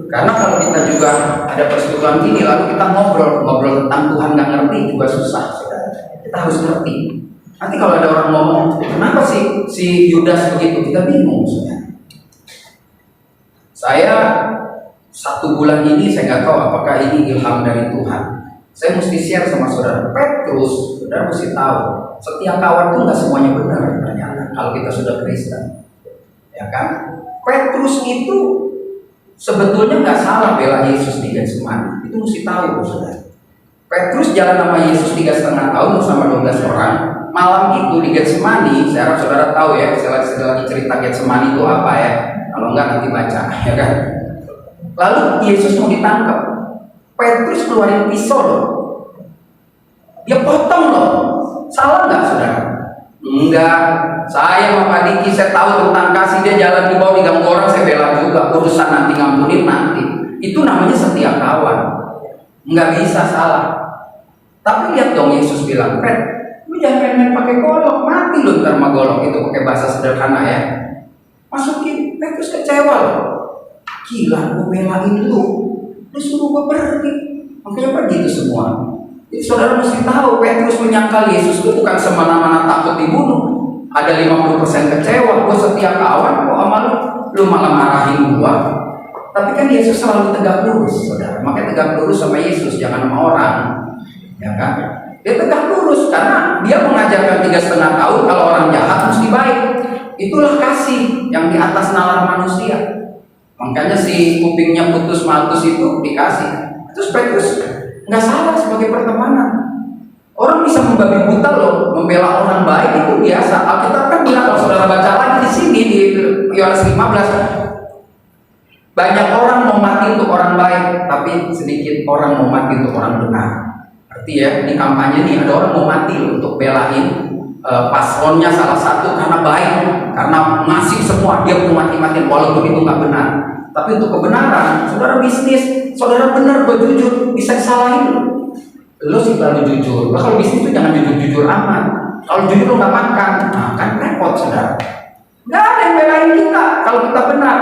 Karena kalau kita juga ada persetujuan gini, lalu kita ngobrol tentang Tuhan nggak ngerti juga susah, saudara. Kita harus ngerti. Nanti kalau ada orang ngomong, kenapa sih si Yudas begitu, kita bingung, saudara. Saya 1 bulan ini saya nggak tahu apakah ini ilham dari Tuhan. Saya mesti share sama saudara. Petrus, saudara mesti tahu, setiap kawan itu nggak semuanya benar ternyata. Kalau kita sudah Kristen, ya kan? Petrus itu sebetulnya nggak salah bela Yesus di Getsemani. Itu mesti tahu, saudara. Petrus jalan sama Yesus 3,5 tahun bersama 12 orang. Malam itu di Getsemani, saya harap saudara tahu ya. Saya lagi cerita Getsemani itu apa ya. Kalau enggak nanti baca, ya kan? Lalu Yesus mau ditangkap. Petrus keluarin pisau loh. Dia potong loh. Salah nggak saudara? Enggak. Saya sama Pak Diki, saya tahu tentang kasih. Dia jalan di bawah diganggu orang, saya bela juga. Urusan nanti ngampunin nanti. Itu namanya setia kawan. Nggak bisa salah. Tapi lihat dong, Yesus bilang, Pet, lu jangan main-main pakai golok, mati lu ntar sama golok itu, pakai bahasa sederhana ya. Masukin. Petrus kecewa loh. Gila, gue belain lu suruh gue pergi. Makanya pergi itu semua. Jadi saudara mesti tahu, Petrus menyangkal Yesus itu bukan semena-mena takut dibunuh. Ada 50% kecewa, gue setia kawan, kok sama lu malah marahin gue. Tapi kan Yesus selalu tegak lurus, saudara. Makanya tegak lurus sama Yesus, jangan sama orang, ya kan? Dia tegak lurus karena dia mengajarkan 3,5 tahun kalau orang jahat mesti baik. Itulah kasih yang di atas nalar manusia. Makanya si kupingnya putus maltus itu dikasih. Terus Petrus nggak salah sebagai pertemanan. Orang bisa membabi buta loh, membela orang baik itu biasa. Alkitab kan bilang, kalau saudara baca lagi di sini di Yohanes 15, banyak orang mau mati untuk orang baik, tapi sedikit orang mau mati untuk orang benar. Arti ya, di kampanye nih ada orang mau mati loh untuk belain paslonnya salah satu karena baik, karena ngasih semua, dia mau mati-matian walaupun itu nggak benar. Tapi untuk kebenaran, saudara bisnis, saudara benar, berjujur, bisa disalahin lo sih terlalu jujur. Lo kalau bisnis itu jangan jujur-jujur amat. Kalau jujur lo nggak makan, nah kan repot saudara. Nggak ada yang belain kita kalau kita benar.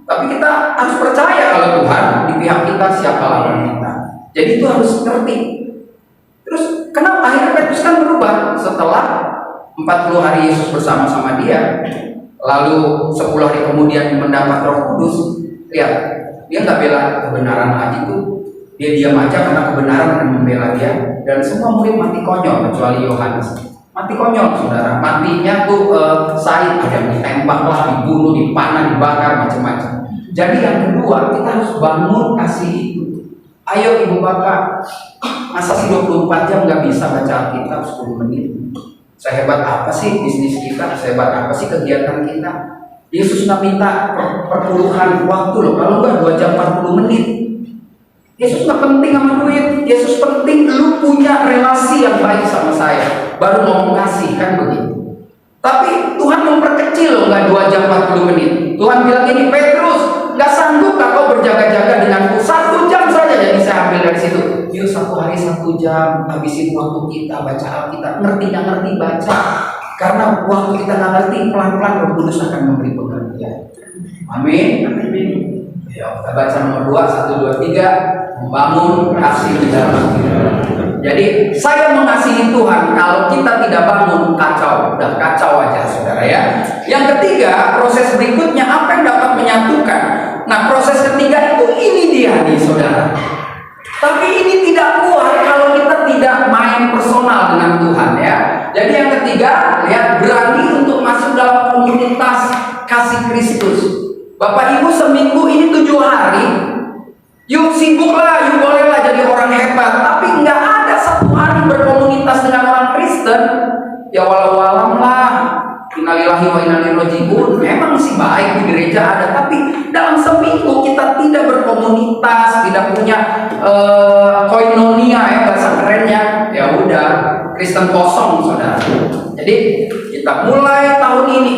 Tapi kita harus percaya kalau Tuhan di pihak kita, siapa lawan kita. Jadi itu harus ngerti. Terus kenapa akhirnya Petrus kan berubah setelah 40 hari Yesus bersama-sama dia, lalu 10 hari kemudian mendapat Roh Kudus. Lihat, dia nggak bela kebenaran lagi tuh, dia diam aja karena kebenaran yang membela dia. Dan semua murid mati konyol kecuali Yohanes. Mati konyol saudara, matinya tuh Said, ada yang ditembak lah, dibunuh, dipanah, dibakar, macam-macam. Jadi yang kedua, kita harus bangun kasih itu. Ayo ibu bapak, masa sih 24 jam nggak bisa baca Alkitab 10 menit? Sehebat apa sih bisnis kita? Sehebat apa sih kegiatan kita? Yesus nggak minta perpuluhan waktu loh, kalau nggak 2 jam 40 menit. Yesus nggak penting sama duit. Yesus penting lu punya relasi yang baik sama saya, baru ngomong kasih, kan begitu. Tapi Tuhan memperkecil loh, nggak 2 jam 40 menit. Tuhan bilang gini, Petrus, nggak sanggup kau berjaga-jaga denganku 1 jam saja? Jadi saya ambil dari situ. Yuk 1 hari 1 jam, habisin waktu kita baca Alkitab. Ngerti nggak ngerti baca. Karena waktu kita nggak ngerti, pelan-pelan Roh Kudus akan memberi pengertian. Amin. Ya, kita baca nomor 2, 1, 2, 3. Membangun kasih di dalam kita. Jadi saya mengasihi Tuhan. Kalau kita tidak bangun, kacau. Udah kacau aja saudara ya. Yang ketiga, proses berikutnya apa yang dapat menyatukan. Nah, proses ketiga itu ini dia nih saudara. Tapi ini tidak kuat kalau kita tidak main personal dengan Tuhan ya. Jadi yang ketiga, lihat, berani untuk masuk dalam komunitas kasih Kristus. Bapak Ibu, seminggu ini 7 hari. Yuk sibuklah, yuk bolehlah jadi orang hebat. Tapi nggak ada 1 hari berkomunitas dengan orang Kristen. Ya walau-walam lah. Innalillahi wa inna ilaihi raji'un. Memang sih baik di gereja ada, tapi dalam seminggu kita tidak berkomunitas, tidak punya koinonia ya bahasa kerennya. Ya udah, Kristen kosong saudara. Jadi kita mulai tahun ini,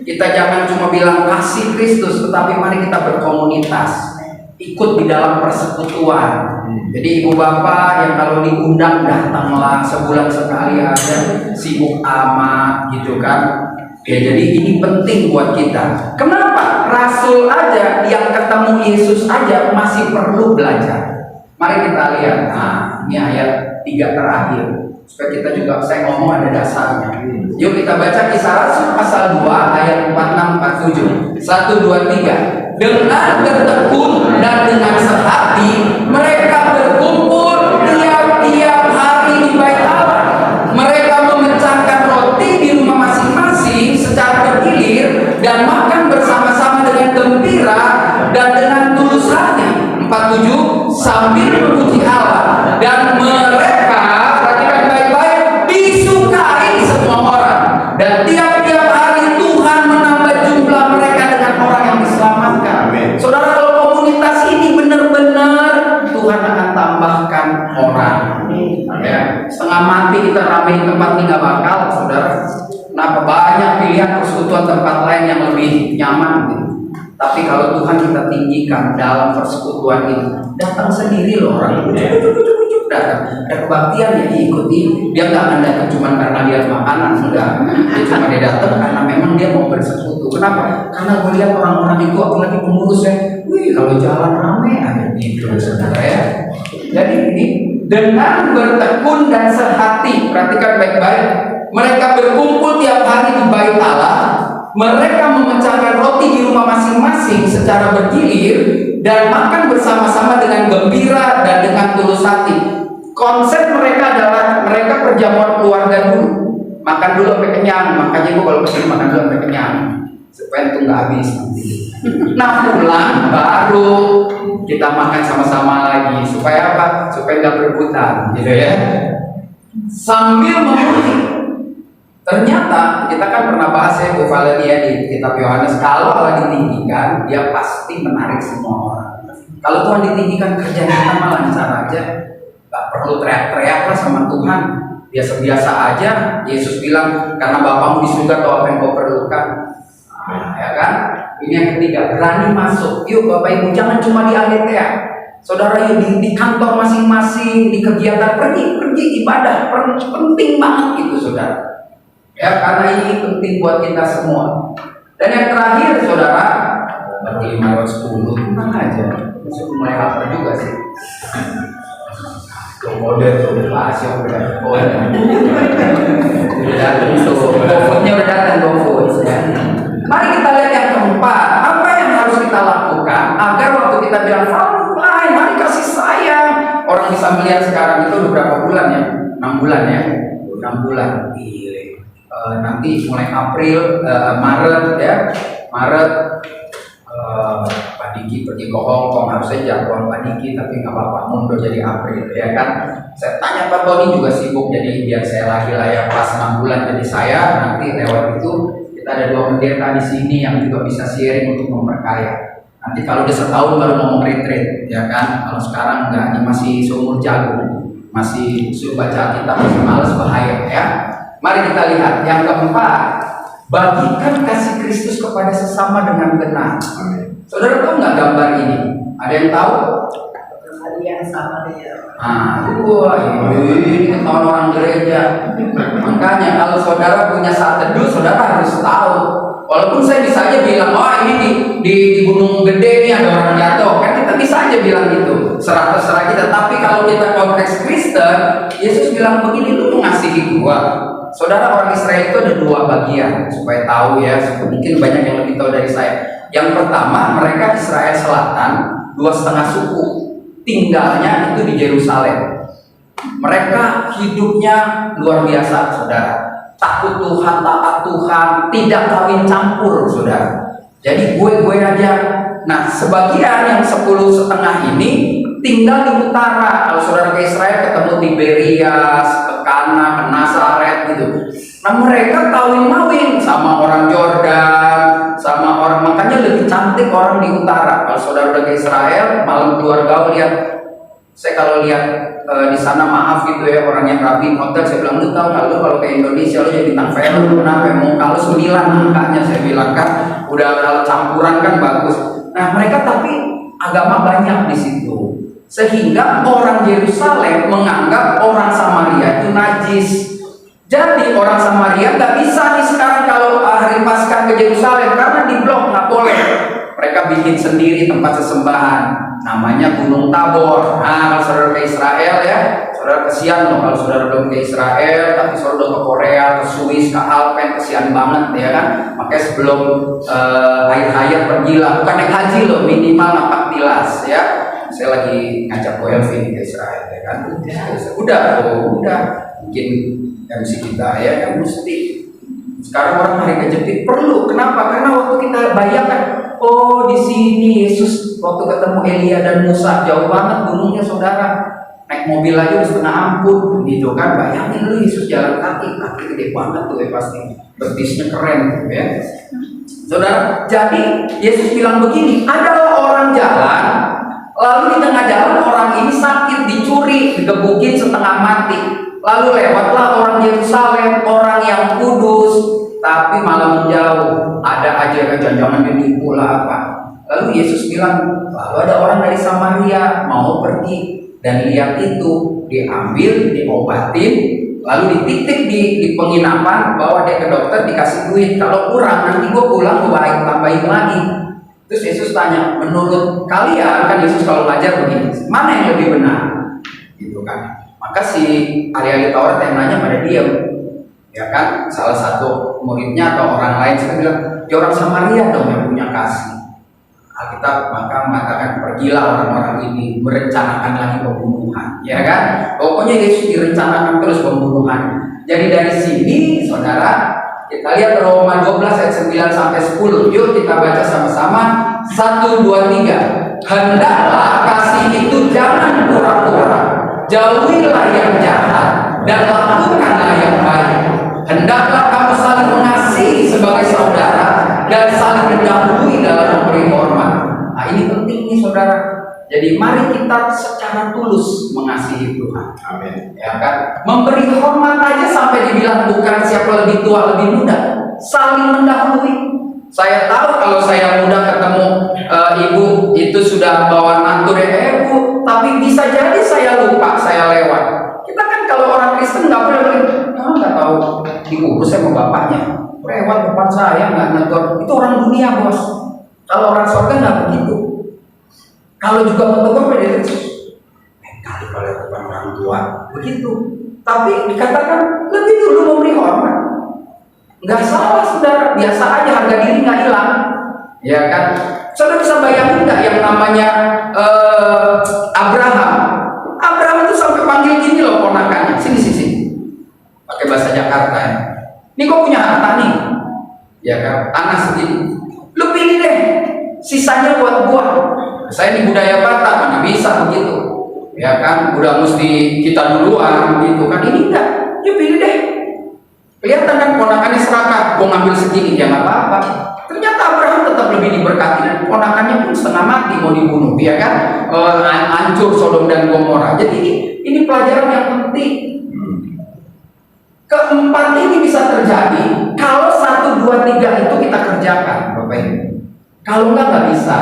kita jangan cuma bilang kasih Kristus, tetapi mari kita berkomunitas, ikut di dalam persekutuan. Jadi ibu bapak yang kalau diundang datanglah sebulan sekali aja, sibuk amat gitu kan. Ya, jadi ini penting buat kita. Kenapa? Rasul aja yang ketemu Yesus aja masih perlu belajar. Mari kita lihat. Nah, ini ayat 3 terakhir. Supaya kita juga, saya ngomong ada dasarnya. Yuk kita baca Kisah Rasul pasal 2 ayat 46-47. 1, 2, 3. Dengan bertekun dan dengan sehati mereka berkumpul tiap-tiap hari di Bait Allah. Mereka memecahkan roti di rumah masing-masing secara bergilir dan makan bersama-sama dengan gembira dan dengan tulus hati. 47. Sambil memuji Allah dan mereka, perhatikan baik-baik, disukai semua orang. Dan tiap-tiap hari Tuhan menambah jumlah mereka dengan orang yang diselamatkan. Saudara, kalau komunitas ini benar-benar Tuhan akan tambahkan orang. Ya, setengah mati kita ramein tempat ini nggak bakal, saudara. Kenapa? Banyak pilihan persekutuan tempat lain yang lebih nyaman gitu. Tapi kalau Tuhan kita tinggikan dalam persekutuan ini, datang sendiri loh orang. Datang. Ada kebaktian ya diikuti. Dia nggak akan datang cuma karena dia makanan, enggak. Dia cuma dia datang karena memang dia mau bersekutu. Kenapa? Karena gue lihat orang-orang itu, apalagi pengurus ya, wih kalau jalan rame ada gitu, saudara ya. Jadi ini dengan bertekun dan sehati, perhatikan baik-baik. Mereka berkumpul tiap hari di Bait Allah. Mereka memecahkan roti di rumah masing-masing secara bergilir dan makan bersama-sama dengan gembira dan dengan tulus hati. Konsep mereka adalah mereka perjamuan keluarga dulu, makan dulu sampai kenyang. Makanya gue kalau kesini makan dulu sampai kenyang supaya itu nggak habis nanti. Nah pulang baru kita makan sama-sama lagi supaya apa? Supaya nggak berebutan, gitu ya. Sambil memuji. Ternyata kita kan pernah bahas ya Bu Valeria di kitab Yohanes, kalau Allah ditinggikan dia pasti menarik semua orang. Kalau Tuhan ditinggikan kerjaan kita malah lancar aja, gak perlu teriak-teriak lah sama Tuhan, biasa-biasa aja. Yesus bilang karena Bapamu di surga tahu apa yang kau perlukan. Nah, ya kan? Ini yang ketiga, berani masuk. Yuk Bapak Ibu, jangan cuma di Aletea. Saudara, yuk di kantor masing-masing, di kegiatan pergi ibadah, penting banget gitu saudara. Ya, karena ini penting buat kita semua. Dan yang terakhir, saudara, berarti 510, tenang aja. Masih mulai lapar juga sih. Model tuh, pasio udah. Oh ya. Udah datang tuh, GoFood-nya udah datang GoFood. Ya. Mari kita lihat yang keempat. Apa yang harus kita lakukan agar waktu kita bilang fine, mari kasih sayang. Orang bisa melihat sekarang itu udah berapa bulan ya? 6 bulan ya. 6 bulan. Nanti mulai April, Maret ya, Pak Diki pergi ke Hong Kong, harusnya jadwal Pak Diki tapi nggak apa-apa, mundur jadi April ya kan. Saya tanya Pak Tony juga sibuk, jadi biar saya lagi lah ya pas 6 bulan jadi saya nanti lewat itu kita ada 2 pendeta di sini yang juga bisa sharing untuk memperkaya. Nanti kalau udah setahun baru mau retreat ya kan, kalau sekarang nggak, ini masih seumur jagung, masih suruh baca kita masih males, bahaya ya. Mari kita lihat yang keempat, bagikan kasih Kristus kepada sesama dengan benar. Saudara tahu nggak gambar ini? Ada yang tahu? Dia sama dia. Ini ketahuan orang gereja. Makanya kalau saudara punya saat teduh, saudara harus tahu. Walaupun saya bisa aja bilang, oh ini di Gunung Gede nih ada orang jatuh, kan kita bisa aja bilang gitu, terserah kita. Tapi kalau kita konteks Kristen, Yesus bilang begini, lu mengasihi gua. Saudara, orang Israel itu ada 2 bagian, supaya tahu ya, mungkin banyak yang lebih tahu dari saya. Yang pertama, mereka Israel Selatan, 2,5 suku, tinggalnya itu di Yerusalem. Mereka hidupnya luar biasa, saudara. Takut Tuhan, taat Tuhan, tidak kawin campur, saudara. Jadi gue aja. Nah, sebagian yang 10,5 ini tinggal di utara. Kalau saudara ke Israel ketemu Tiberias, ke Kana, ke Nazaret gitu. Nah, mereka kawin-kawin sama orang Jordan, sama orang, makanya lebih cantik orang di utara. Kalau saudara udah ke Israel, malam keluar gaul lihat. Saya kalau lihat di sana, maaf gitu ya, orang yang rapi hotel, saya bilang, lu tahu nggak, lu kalau ke Indonesia lu jadi bintang film, kenapa? Mau kalau 9 angkanya, saya bilang kan, udah kalau campuran kan bagus. Nah, mereka tapi agama banyak di situ. sehingga orang Yerusalem menganggap orang Samaria itu najis. Jadi orang Samaria nggak bisa nih sekarang kalau hari Paskah ke Yerusalem karena di blok nggak boleh. Mereka bikin sendiri tempat sesembahan, namanya Gunung Tabor. Nah, kalau saudara ke Israel ya, saudara kesian loh kalau saudara belum ke Israel, tapi saudara udah ke Korea, ke Swiss, ke Alpen, kesian banget ya kan. Makanya sebelum hayat pergilah, bukan naik haji loh, minimal napak tilas ya. Saya lagi ngajak Boyelvin ke Israel ya kan. Udah mungkin MC kita ya kan mesti. Sekarang orang hari kejepit perlu. Kenapa? Karena waktu kita bayangkan, oh di sini Yesus waktu ketemu Elia dan Musa jauh banget gunungnya saudara. Naik mobil aja udah setengah ampun gitu kan. Bayangin lu Yesus jalan kaki gede banget tuh ya pasti. Betisnya keren ya. Saudara, jadi Yesus bilang begini, adalah orang jalan, lalu di tengah jalan orang ini sakit, dicuri, digebukin setengah mati. Lalu lewatlah orang Yerusalem, orang yang kudus, tapi malah menjauh. Ada aja jangan ditipu lah apa. Lalu Yesus bilang, lalu ada orang dari Samaria mau pergi dan lihat itu, diambil, diobatin, lalu dititip di penginapan, bawa dia ke dokter, dikasih duit. Kalau kurang nanti gue pulang gue tambahin lagi. Terus Yesus tanya, menurut kalian kan Yesus kalau ngajar begini, mana yang lebih benar? Gitu kan. Maka si ahli-ahli Taurat yang nanya pada dia, ya kan, salah satu muridnya atau orang lain saya bilang, ya orang Samaria dong yang punya kasih. Alkitab maka mengatakan pergilah orang-orang ini merencanakan lagi pembunuhan, ya kan? Pokoknya Yesus direncanakan terus pembunuhan. Jadi dari sini, saudara, kita lihat Roma 12 ayat 9 sampai 10. Yuk kita baca sama-sama. 1, 2, 3. Hendaklah kasih itu jangan pura-pura. Jauhilah yang jahat dan lakukanlah yang baik. Hendaklah kamu saling mengasihi sebagai saudara dan saling mendahului dalam memberi hormat. Nah ini penting nih saudara. Jadi mari kita secara tulus mengasihi Tuhan. Amin. Ya kan? Memberi hormat aja sampai dibilang bukan siapa lebih tua lebih muda, saling mendahului. Saya tahu kalau saya muda ketemu ibu itu sudah bawa mantu ya ibu, tapi bisa jadi saya lupa, saya lewat. Kita kan kalau orang Kristen nggak boleh nggak tahu diurus sama bapaknya, lewat depan saya nggak negur. Itu orang dunia bos. Kalau orang surga nggak begitu. Kalau juga menegur beda kali kalau depan orang tua begitu. Tapi dikatakan lebih dulu memberi hormat. Nggak salah saudara, biasa aja, harga diri nggak hilang, ya kan? Saudara bisa bayangin nggak yang namanya Abraham? Abraham itu sampai panggil gini loh ponakannya, sini, pakai bahasa Jakarta ya. Ini kok punya harta nih, ya kan? Tanah segini, lu pilih deh, sisanya buat gua. Saya ini budaya Batak, mana bisa begitu, ya kan? Udah mesti kita duluan, gitu kan? Ini enggak, ya pilih deh. Kelihatan kan ponakannya serakah, gua ngambil segini, ya nggak apa-apa. Ternyata Abraham tetap lebih diberkati dan ponakannya pun setengah mati mau dibunuh, ya kan? Hancur Sodom dan Gomora. Jadi ini pelajaran yang penting. Keempat ini bisa terjadi kalau 1, 2, 3 itu kita kerjakan, Bapak Ibu. Kalau nggak bisa.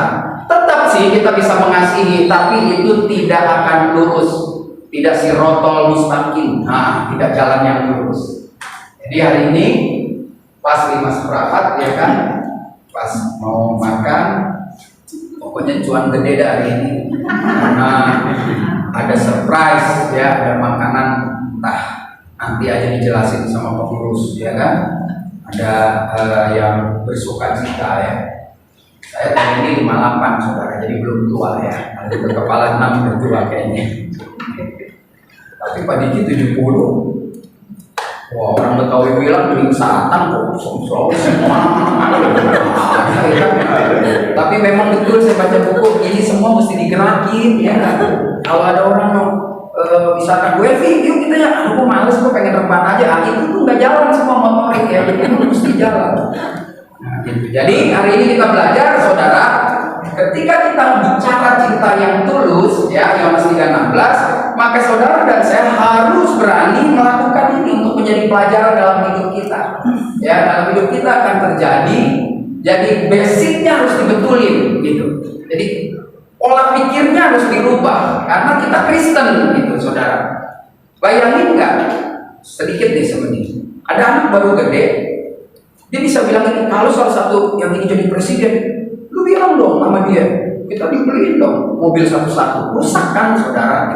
Tetap sih kita bisa mengasihi, tapi itu tidak akan lurus, tidak sirotol mustaqim. Nah, tidak jalan yang lurus. Jadi hari ini pas 5:04 ya kan, pas mau makan, pokoknya cuan gede dah hari ini. Karena ada surprise ya, ada makanan entah nanti aja dijelasin sama pengurus ya kan. Ada yang bersuka cita ya. Saya tahun ini 58 saudara, jadi belum tua ya. Ada berkepala 6 udah tua kayaknya. Tapi Pak Diki 70. Wah, orang Betawi bilang beli satan kok somsol semua. Tapi memang betul saya baca buku ini semua mesti digerakin ya. Kalau ada orang misalkan gue yuk kita ya, aku males gue pengen rebahan aja. Itu tuh nggak jalan semua motorik ya, itu mesti jalan. Nah, gitu. Jadi hari ini kita belajar saudara, ketika kita bicara cinta yang tulus ya, Yohanes 3:16, maka saudara dan saya harus berani melakukan ini untuk menjadi pelajaran dalam hidup kita. Ya, dalam hidup kita akan terjadi. Jadi basicnya harus dibetulin gitu. Jadi Pola pikirnya harus dirubah karena kita Kristen gitu, saudara. Bayangin nggak? Sedikit deh sebenarnya. Ada anak baru gede, dia bisa bilang ini, kalau salah satu yang ini jadi presiden, lu bilang dong sama dia, kita dibeliin dong mobil satu-satu. Rusak kan, saudara?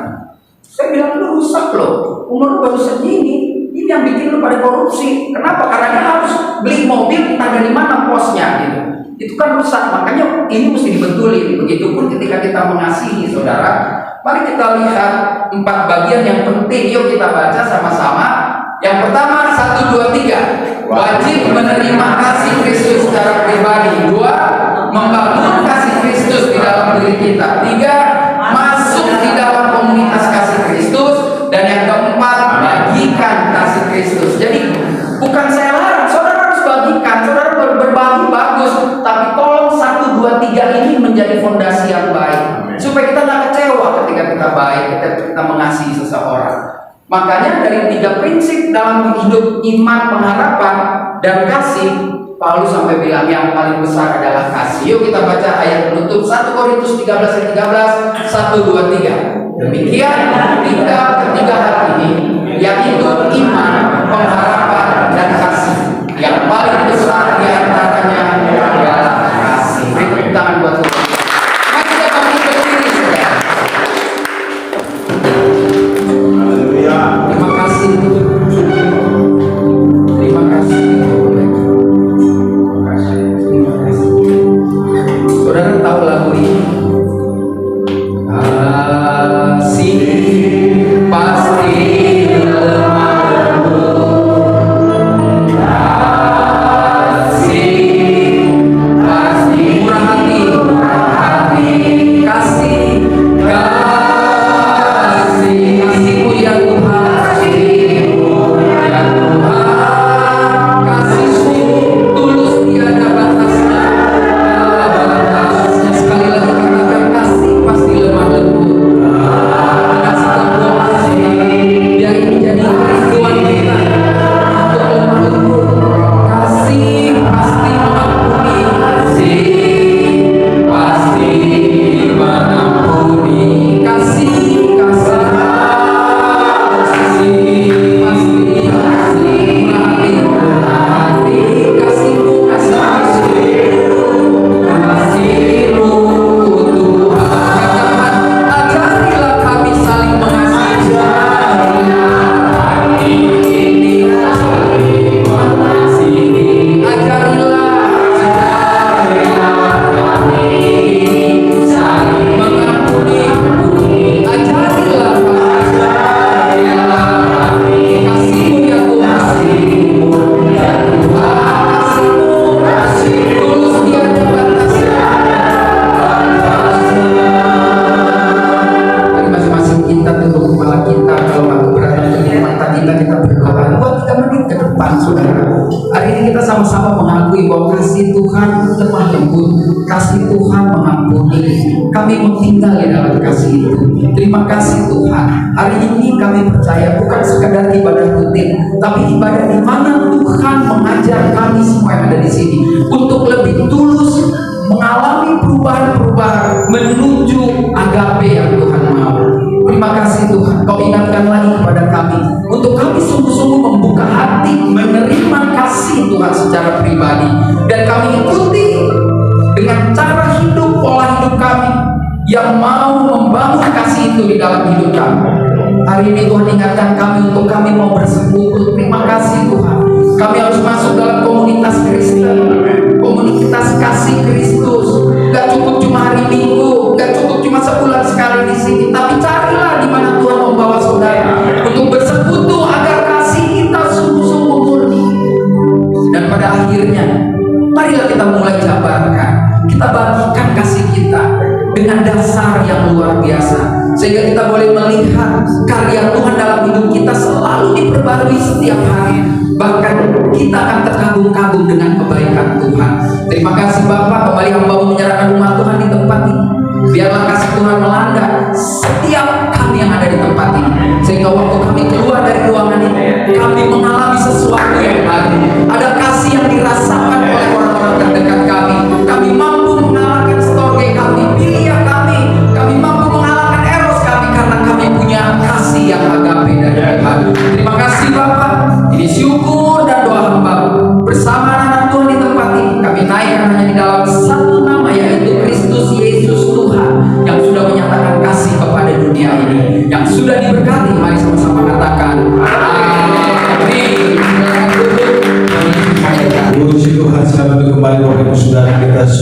Saya bilang lu rusak loh. Umur lu baru segini, ini yang bikin lu pada korupsi. Kenapa? Karena dia harus beli mobil, entah dari mana posnya gitu. Itu kan rusak, makanya ini mesti dibetulin. Begitupun ketika kita mengasihi, saudara. Mari kita lihat 4 bagian yang penting. Yuk kita baca sama-sama. Yang pertama, 1, 2, 3. Wajib menerima kasih Kristus secara pribadi. 2, membangun kasih Kristus di dalam diri kita. 3, masuk di dalam komunitas kasih Kristus. Dan yang keempat, bagikan kasih Kristus. Jadi bukan saya larang, saudara harus bagikan, saudara berbagi bagus, tapi tolong 1, 2, 3 ini menjadi fondasi yang baik supaya kita tidak kecewa ketika kita baik, ketika kita mengasihi seseorang. Makanya dari 3 prinsip dalam hidup iman, pengharapan, dan kasih, Paulus sampai bilang yang paling besar adalah kasih. Yuk kita baca ayat penutup 1 Korintus 13 ayat 13, 1, 2, 3. Demikian 3 hal ini, yaitu iman, pengharapan, dan kasih. Yang paling besar di antaranya adalah kasih. Beri tepuk tangan buat Tuhan. Mari kita bangkit berdiri, saudara. Terima kasih. Terima kasih. Saudara tahu lagu ini? Kasih pasti lemah lembut. Kasih pasti murah hati. Kasih, kasihmu ya Tuhan. Ya Tuhan, kasihmu tulus tiada batasnya. Sekali lagi katakan, kasih pasti lemah lembut. Dengan setiap doa biar ini jadi kerinduan kita untuk lemah lembut. Kasih pasti mengampuni. Kasih pasti mengampuni. Kasih pasti murah hati. Kasihmu Tuhan. Ajarilah kami saling mengasihi. Saling mengampuni. Ajarilah kasihmu ya Tuhan. Kasihmu tulus tiada batasnya. Mari masing-masing kita tutup kepala kita. Kalau aku berada di mata kita berdoa. Buat 3 menit ke depan, saudara. Hari ini kita sama-sama mengakui bahwa kasih Tuhan lemah lembut, kasih Tuhan mengampuni. Kami mau tinggal di dalam kasih itu. Terima kasih Tuhan. Hari ini kami percaya bukan sekadar ibadah rutin, tapi ibadah di mana Tuhan mengajar kami semua yang ada di sini untuk lebih tulus mengalami perubahan-perubahan menuju agape yang Tuhan mau. Terima kasih Tuhan, Kau ingatkan lagi kepada kami untuk kami sungguh-sungguh membuka hati menerima kasih Tuhan secara pribadi, dan kami ikuti dengan cara hidup, pola hidup kami yang mau membangun kasih itu di dalam hidup kami. Hari ini Tuhan ingatkan kami untuk kami mau bersekutu. Terima kasih Tuhan, kami harus masuk dalam komunitas Kristen, komunitas kasih Kristus. Gak cukup cuma hari Minggu, gak cukup cuma sebulan sekali di sini, tapi carilah di mana Tuhan membawa saudara untuk bersekutu agar kasih kita sungguh-sungguh murni. Dan pada akhirnya, marilah kita mulai jabarkan, kita bagikan kasih kita dengan dasar yang luar biasa, sehingga kita boleh melihat karya Tuhan dalam hidup kita selalu diperbarui setiap hari. Bahkan kita akan terkagum-kagum dengan kebaikan Tuhan. Terima kasih Bapak, kembali hamba menyerahkan umat Tuhan di tempat ini. Biarlah kasih Tuhan melanda setiap kami yang ada di tempat ini, sehingga waktu kami keluar dari ruangan ini, kami mengalami sesuatu yang baru. Ada kasih yang dirasakan oleh orang-orang terdekat kami. Kami mampu mengalahkan storge kami, pilihan kami,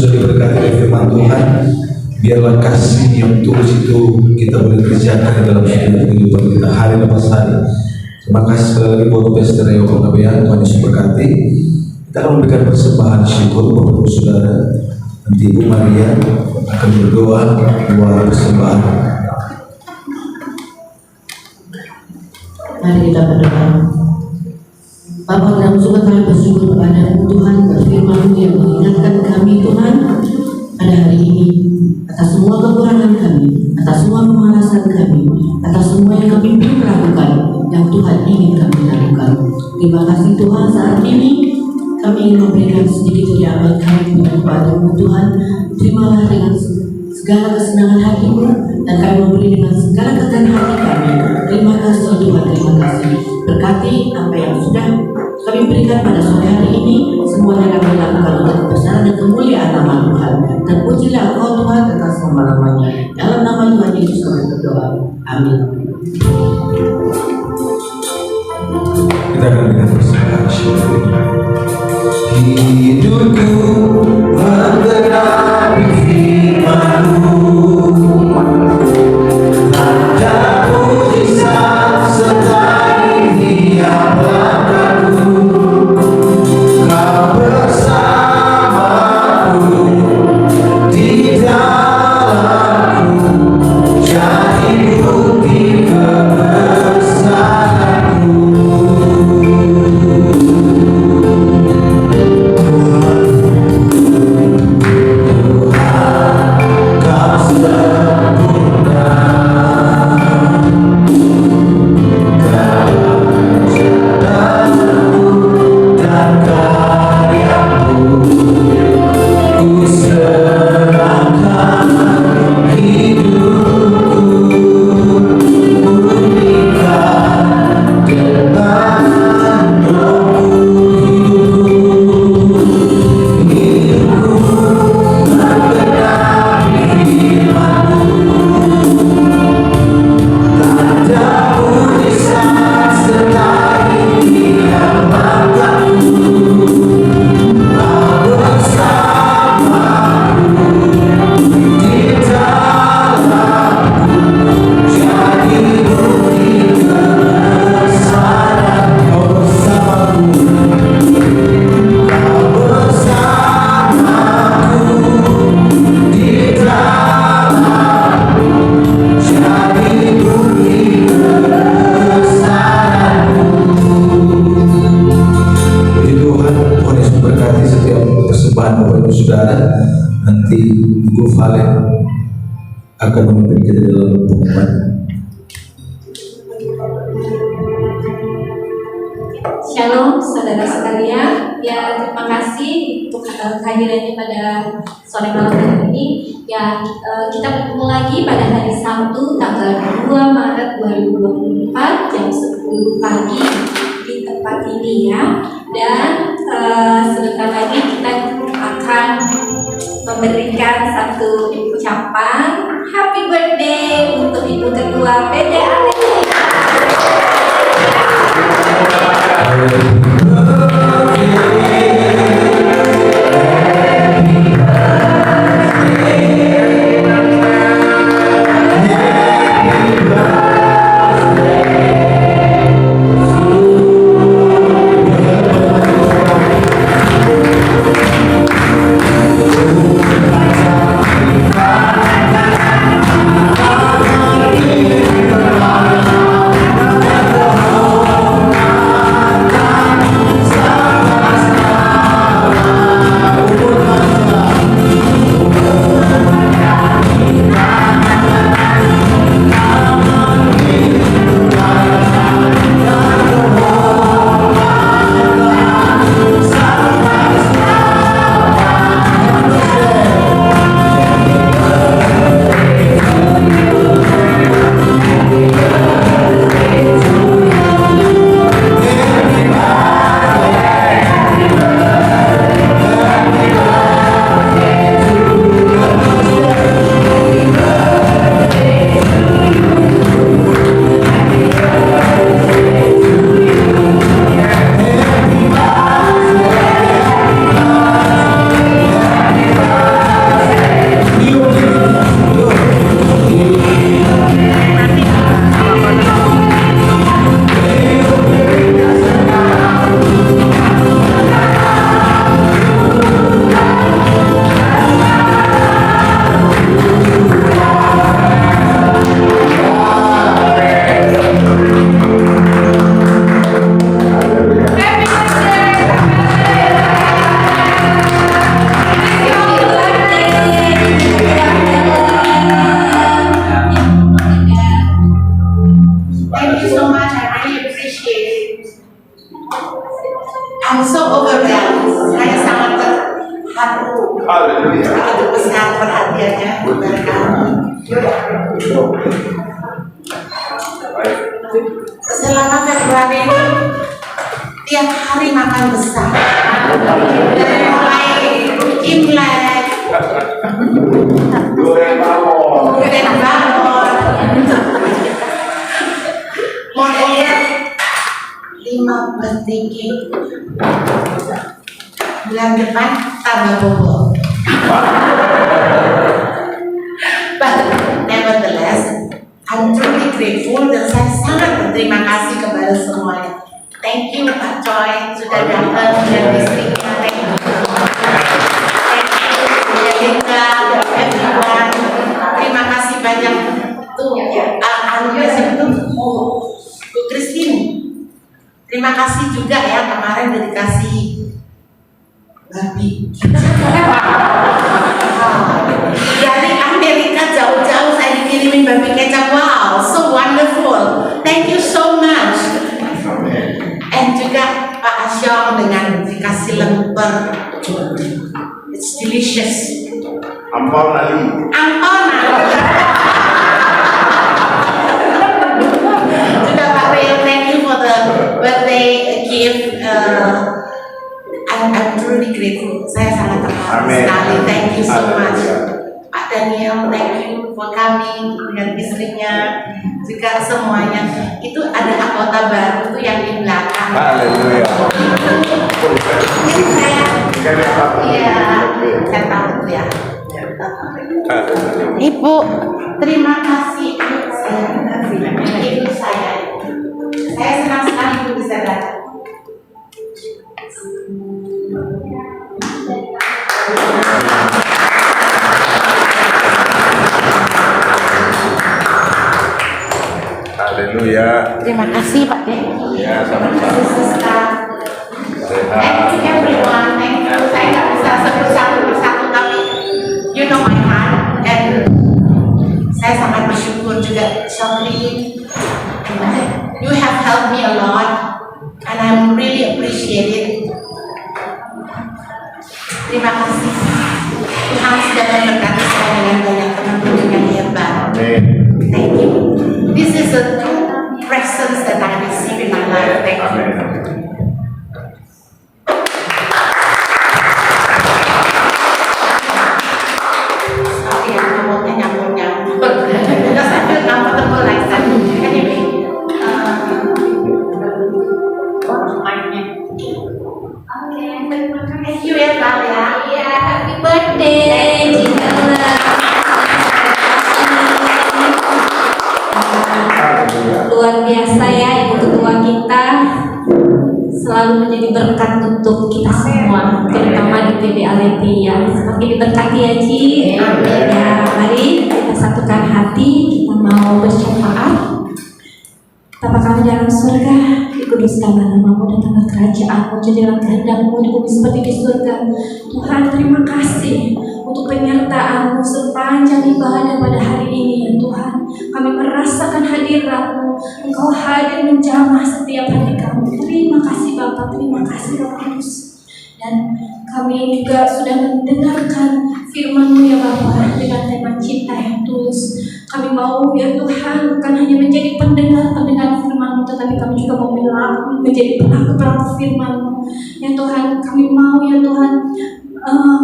sudah diberkati oleh firman Tuhan, biarlah kasih yang tulus itu kita boleh kerjakan dalam kehidupan kita hari lepas hari. Terima kasih sekali lagi buat Pastor Leo Pengabdian, Tuhan Yesus berkati. Kita akan memberikan persembahan syukur buat saudara. Nanti Ibu Maria akan berdoa dua persembahan. Mari kita berdoa. Bapa dalam surga, kami bersyukur kepada-Mu Tuhan, berfirman-Mu yang mengingatkan kami Tuhan pada hari ini atas semua kekurangan kami, atas semua kemalasan kami, atas semua yang kami belum lakukan, yang Tuhan ingin kami lakukan. Terima kasih Tuhan, saat ini kami ingin memberikan sedikit dari apa yang kami punya kepada-Mu Tuhan. Terimalah dengan segala kesenangan hati-Mu, dan kami memberi dengan segala ketenangan hati kami. Terima kasih Tuhan, terima kasih. Berkati apa yang sudah kami berikan pada sore hari ini, semuanya kami lakukan untuk kebesaran dan kemuliaan nama Tuhan. Dan pujilah Engkau Tuhan kekal selama-lamanya. Dalam nama Tuhan Yesus kami berdoa. Amin. Kita akan berikan persembahan syukur. Hidupku menggenapi firman-Mu, ada mujizat selain Dia berkatku. Kau bersamaku di dalamku, jadi bukti kebesaran-Mu. Nanti Ibu Valen akan memimpin kita dalam pengumuman. Shalom saudara sekalian, ya terima kasih untuk kehadirannya pada sore malam hari ini. Ya kita bertemu lagi pada hari Sabtu tanggal 2 Maret 2024 jam 10 pagi di tempat ini ya. Dan sebentar lagi kita akan memberikan satu ucapan happy birthday untuk Ibu Ketua PDAI. bersyukur ya. Saya sangat terharu. Begitu besar perhatiannya kepada kami. Selama Februari ini tiap hari makan besar. Dari mulai Imlek, Durian Bawor, modelnya 15 tinggi. Bulan depan tambah bobot. But nevertheless, I'm truly grateful dan saya sangat berterima kasih kepada semuanya. Thank you Pak Choi sudah datang dan istrinya. Thank you. Linda, everyone. Terima kasih banyak tuh anugerah itu Bu Christine. Terima kasih juga ya kemarin udah dikasih babi. Dari Amerika jauh-jauh saya dikirimin babi kecap. Wow, so wonderful. Thank you so much. And juga Pak Asyong dengan dikasih lemper. It's delicious. Ampau nali. Juga Pak Rio, thank you for the birthday gift. I'm truly grateful. Saya sangat terharu Amin. sekali. Thank you so much. Haleluya. Pak Daniel, thank you for coming dengan istrinya. Juga semuanya. Itu ada anggota baru tuh yang di belakang. Haleluya. Iya, saya tahu ya. Ibu, terima kasih ibu saya. Saya senang sekali ibu bisa datang. Haleluya. Terima kasih Pak Deni. Ya, sama-sama. Terima kasih Sister. Thank you everyone. Thank you. Saya nggak bisa sebut satu persatu tapi you know my heart and saya sangat bersyukur juga Shokri. You have helped me a lot and I'm really appreciate it. Terima kasih. Tuhan sudah memberkati saya dengan banyak teman-teman yang hebat. Amin. Thank you. This is a true presence that I receive in my life. Thank you. Amin. Sorry, ngomongnya nyambung-nyambung. Because I feel comfortable like that. Anyway, thank you ya Pak ya. Iya, happy birthday, Jinela. Luar biasa ya Ibu Ketua kita, selalu menjadi berkat untuk kita semua, terutama di PB Aletheia. Semakin diberkati ya Ci. Ya, mari kita satukan hati, kita mau bersyafaat. Bapa kami dalam surga, dikuduskanlah namamu, datanglah kerajaanmu, jadilah kehendakmu di bumi seperti di surga. Tuhan, terima kasih untuk penyertaan-Mu sepanjang ibadah pada hari ini ya Tuhan. Kami merasakan hadirat-Mu, Engkau hadir menjamah setiap hati kami. Terima kasih Bapa, terima kasih Roh Kudus. Dan kami juga sudah mendengarkan firman-Mu ya Bapa dengan tema cinta yang tulus. Kami mau ya Tuhan bukan hanya menjadi pendengar firman-Mu, tetapi kami juga mau menjadi pelaku-pelaku firman-Mu. Ya Tuhan, kami mau ya Tuhan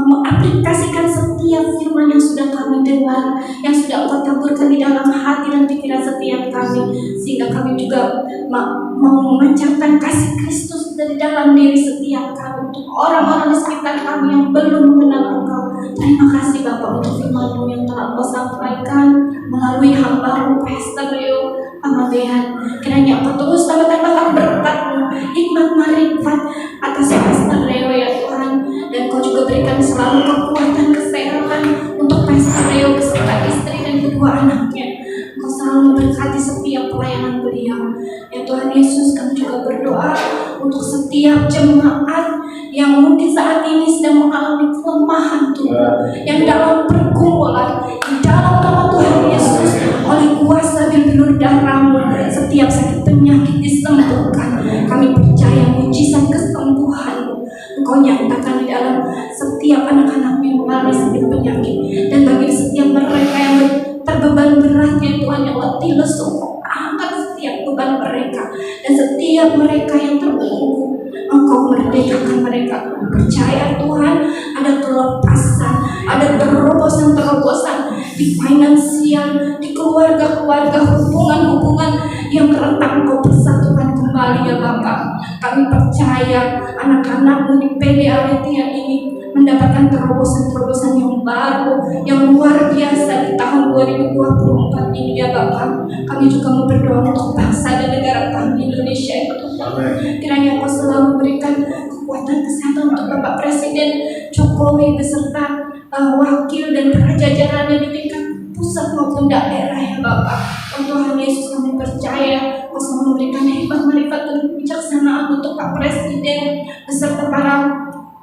mengaplikasikan setiap firman yang sudah kami dengar, yang sudah Engkau taburkan di dalam hati dan pikiran setiap kami, sehingga kami juga mau memancarkan kasih Kristus dari dalam diri setiap kami untuk orang-orang di sekitar kami yang belum mengenal Engkau. Terima kasih Bapa untuk firman-Mu yang telah Engkau sampaikan melalui hamba-Mu Pastor Leo Amadean. Kiranya Engkau terus tambah-tambahkan berkat-Mu, hikmat marifat atas Pastor Leo ya Tuhan, dan Kau juga berikan selalu kekuatan kesehatan untuk Pastor Leo beserta istri dan kedua anaknya. Kau selalu memberkati setiap pelayanan beliau. Ya Tuhan Yesus, kami juga berdoa untuk setiap jemaat yang mungkin saat ini sedang mengalami kelemahan tubuh, yang dalam pergumulan, di dalam nama Tuhan Yesus, oleh kuasa dan bilur darah-Mu, setiap sakit penyakit disembuhkan. Kami percaya mujizat kesembuhan-Mu, Engkau nyatakan di dalam setiap anak-anak yang mengalami sakit penyakit, dan bagi setiap mereka yang terbeban berat ya Tuhan, yang letih lesu, Engkau angkat setiap beban mereka, dan setiap mereka yang terbelenggu Engkau merdekakan mereka. Percaya Tuhan, ada kelepasan, ada terobosan-terobosan di finansial, di keluarga-keluarga, hubungan-hubungan yang retak Engkau persatukan kembali ya Bapak. Kami percaya anak-anakmu di PDA Letian ini mendapatkan terobosan-terobosan yang baru, yang luar biasa di tahun 2024 ini ya Bapak. Kami juga mau berdoa untuk bangsa dan negara kami Indonesia ya Tuhan. Kiranya Engkau selalu memberikan kekuatan kesehatan untuk Bapak Presiden Jokowi beserta wakil dan para jajarannya di tingkat pusat maupun daerah ya Bapak. Tuhan Yesus, kami percaya Engkau selalu memberikan hikmat, marifat, dan kebijaksanaan untuk Pak Presiden beserta para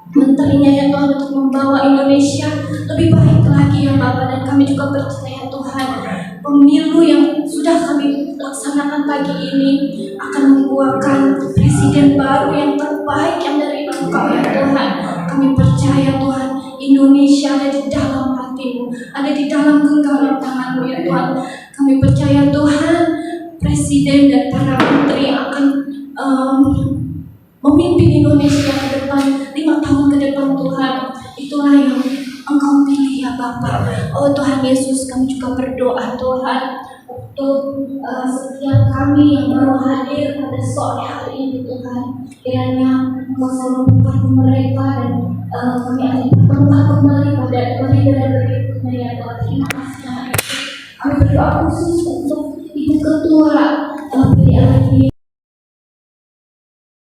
menterinya ya Tuhan, untuk membawa Indonesia lebih baik lagi ya Bapak. Dan kami juga percaya Tuhan, pemilu yang sudah kami laksanakan pagi ini akan membuahkan presiden baru yang terbaik yang dari Engkau ya Tuhan. Kami percaya Tuhan, Indonesia ada di dalam hati-Mu, ada di dalam genggaman tangan-Mu ya Tuhan. Kami percaya Tuhan, presiden dan para menteri akan memimpin Indonesia ke depan 5 tahun ke depan Tuhan. Itulah yang Engkau pilih ya Bapak. Oh Tuhan Yesus, kami juga berdoa Tuhan untuk setiap kami yang baru hadir pada sore hari ini Tuhan. Kiranya Engkau selalu memberkati mereka, dan kami akan bertemu kembali pada ibadah berikutnya ya Tuhan. Terima kasih. Kami berdoa khusus untuk Ibu Ketua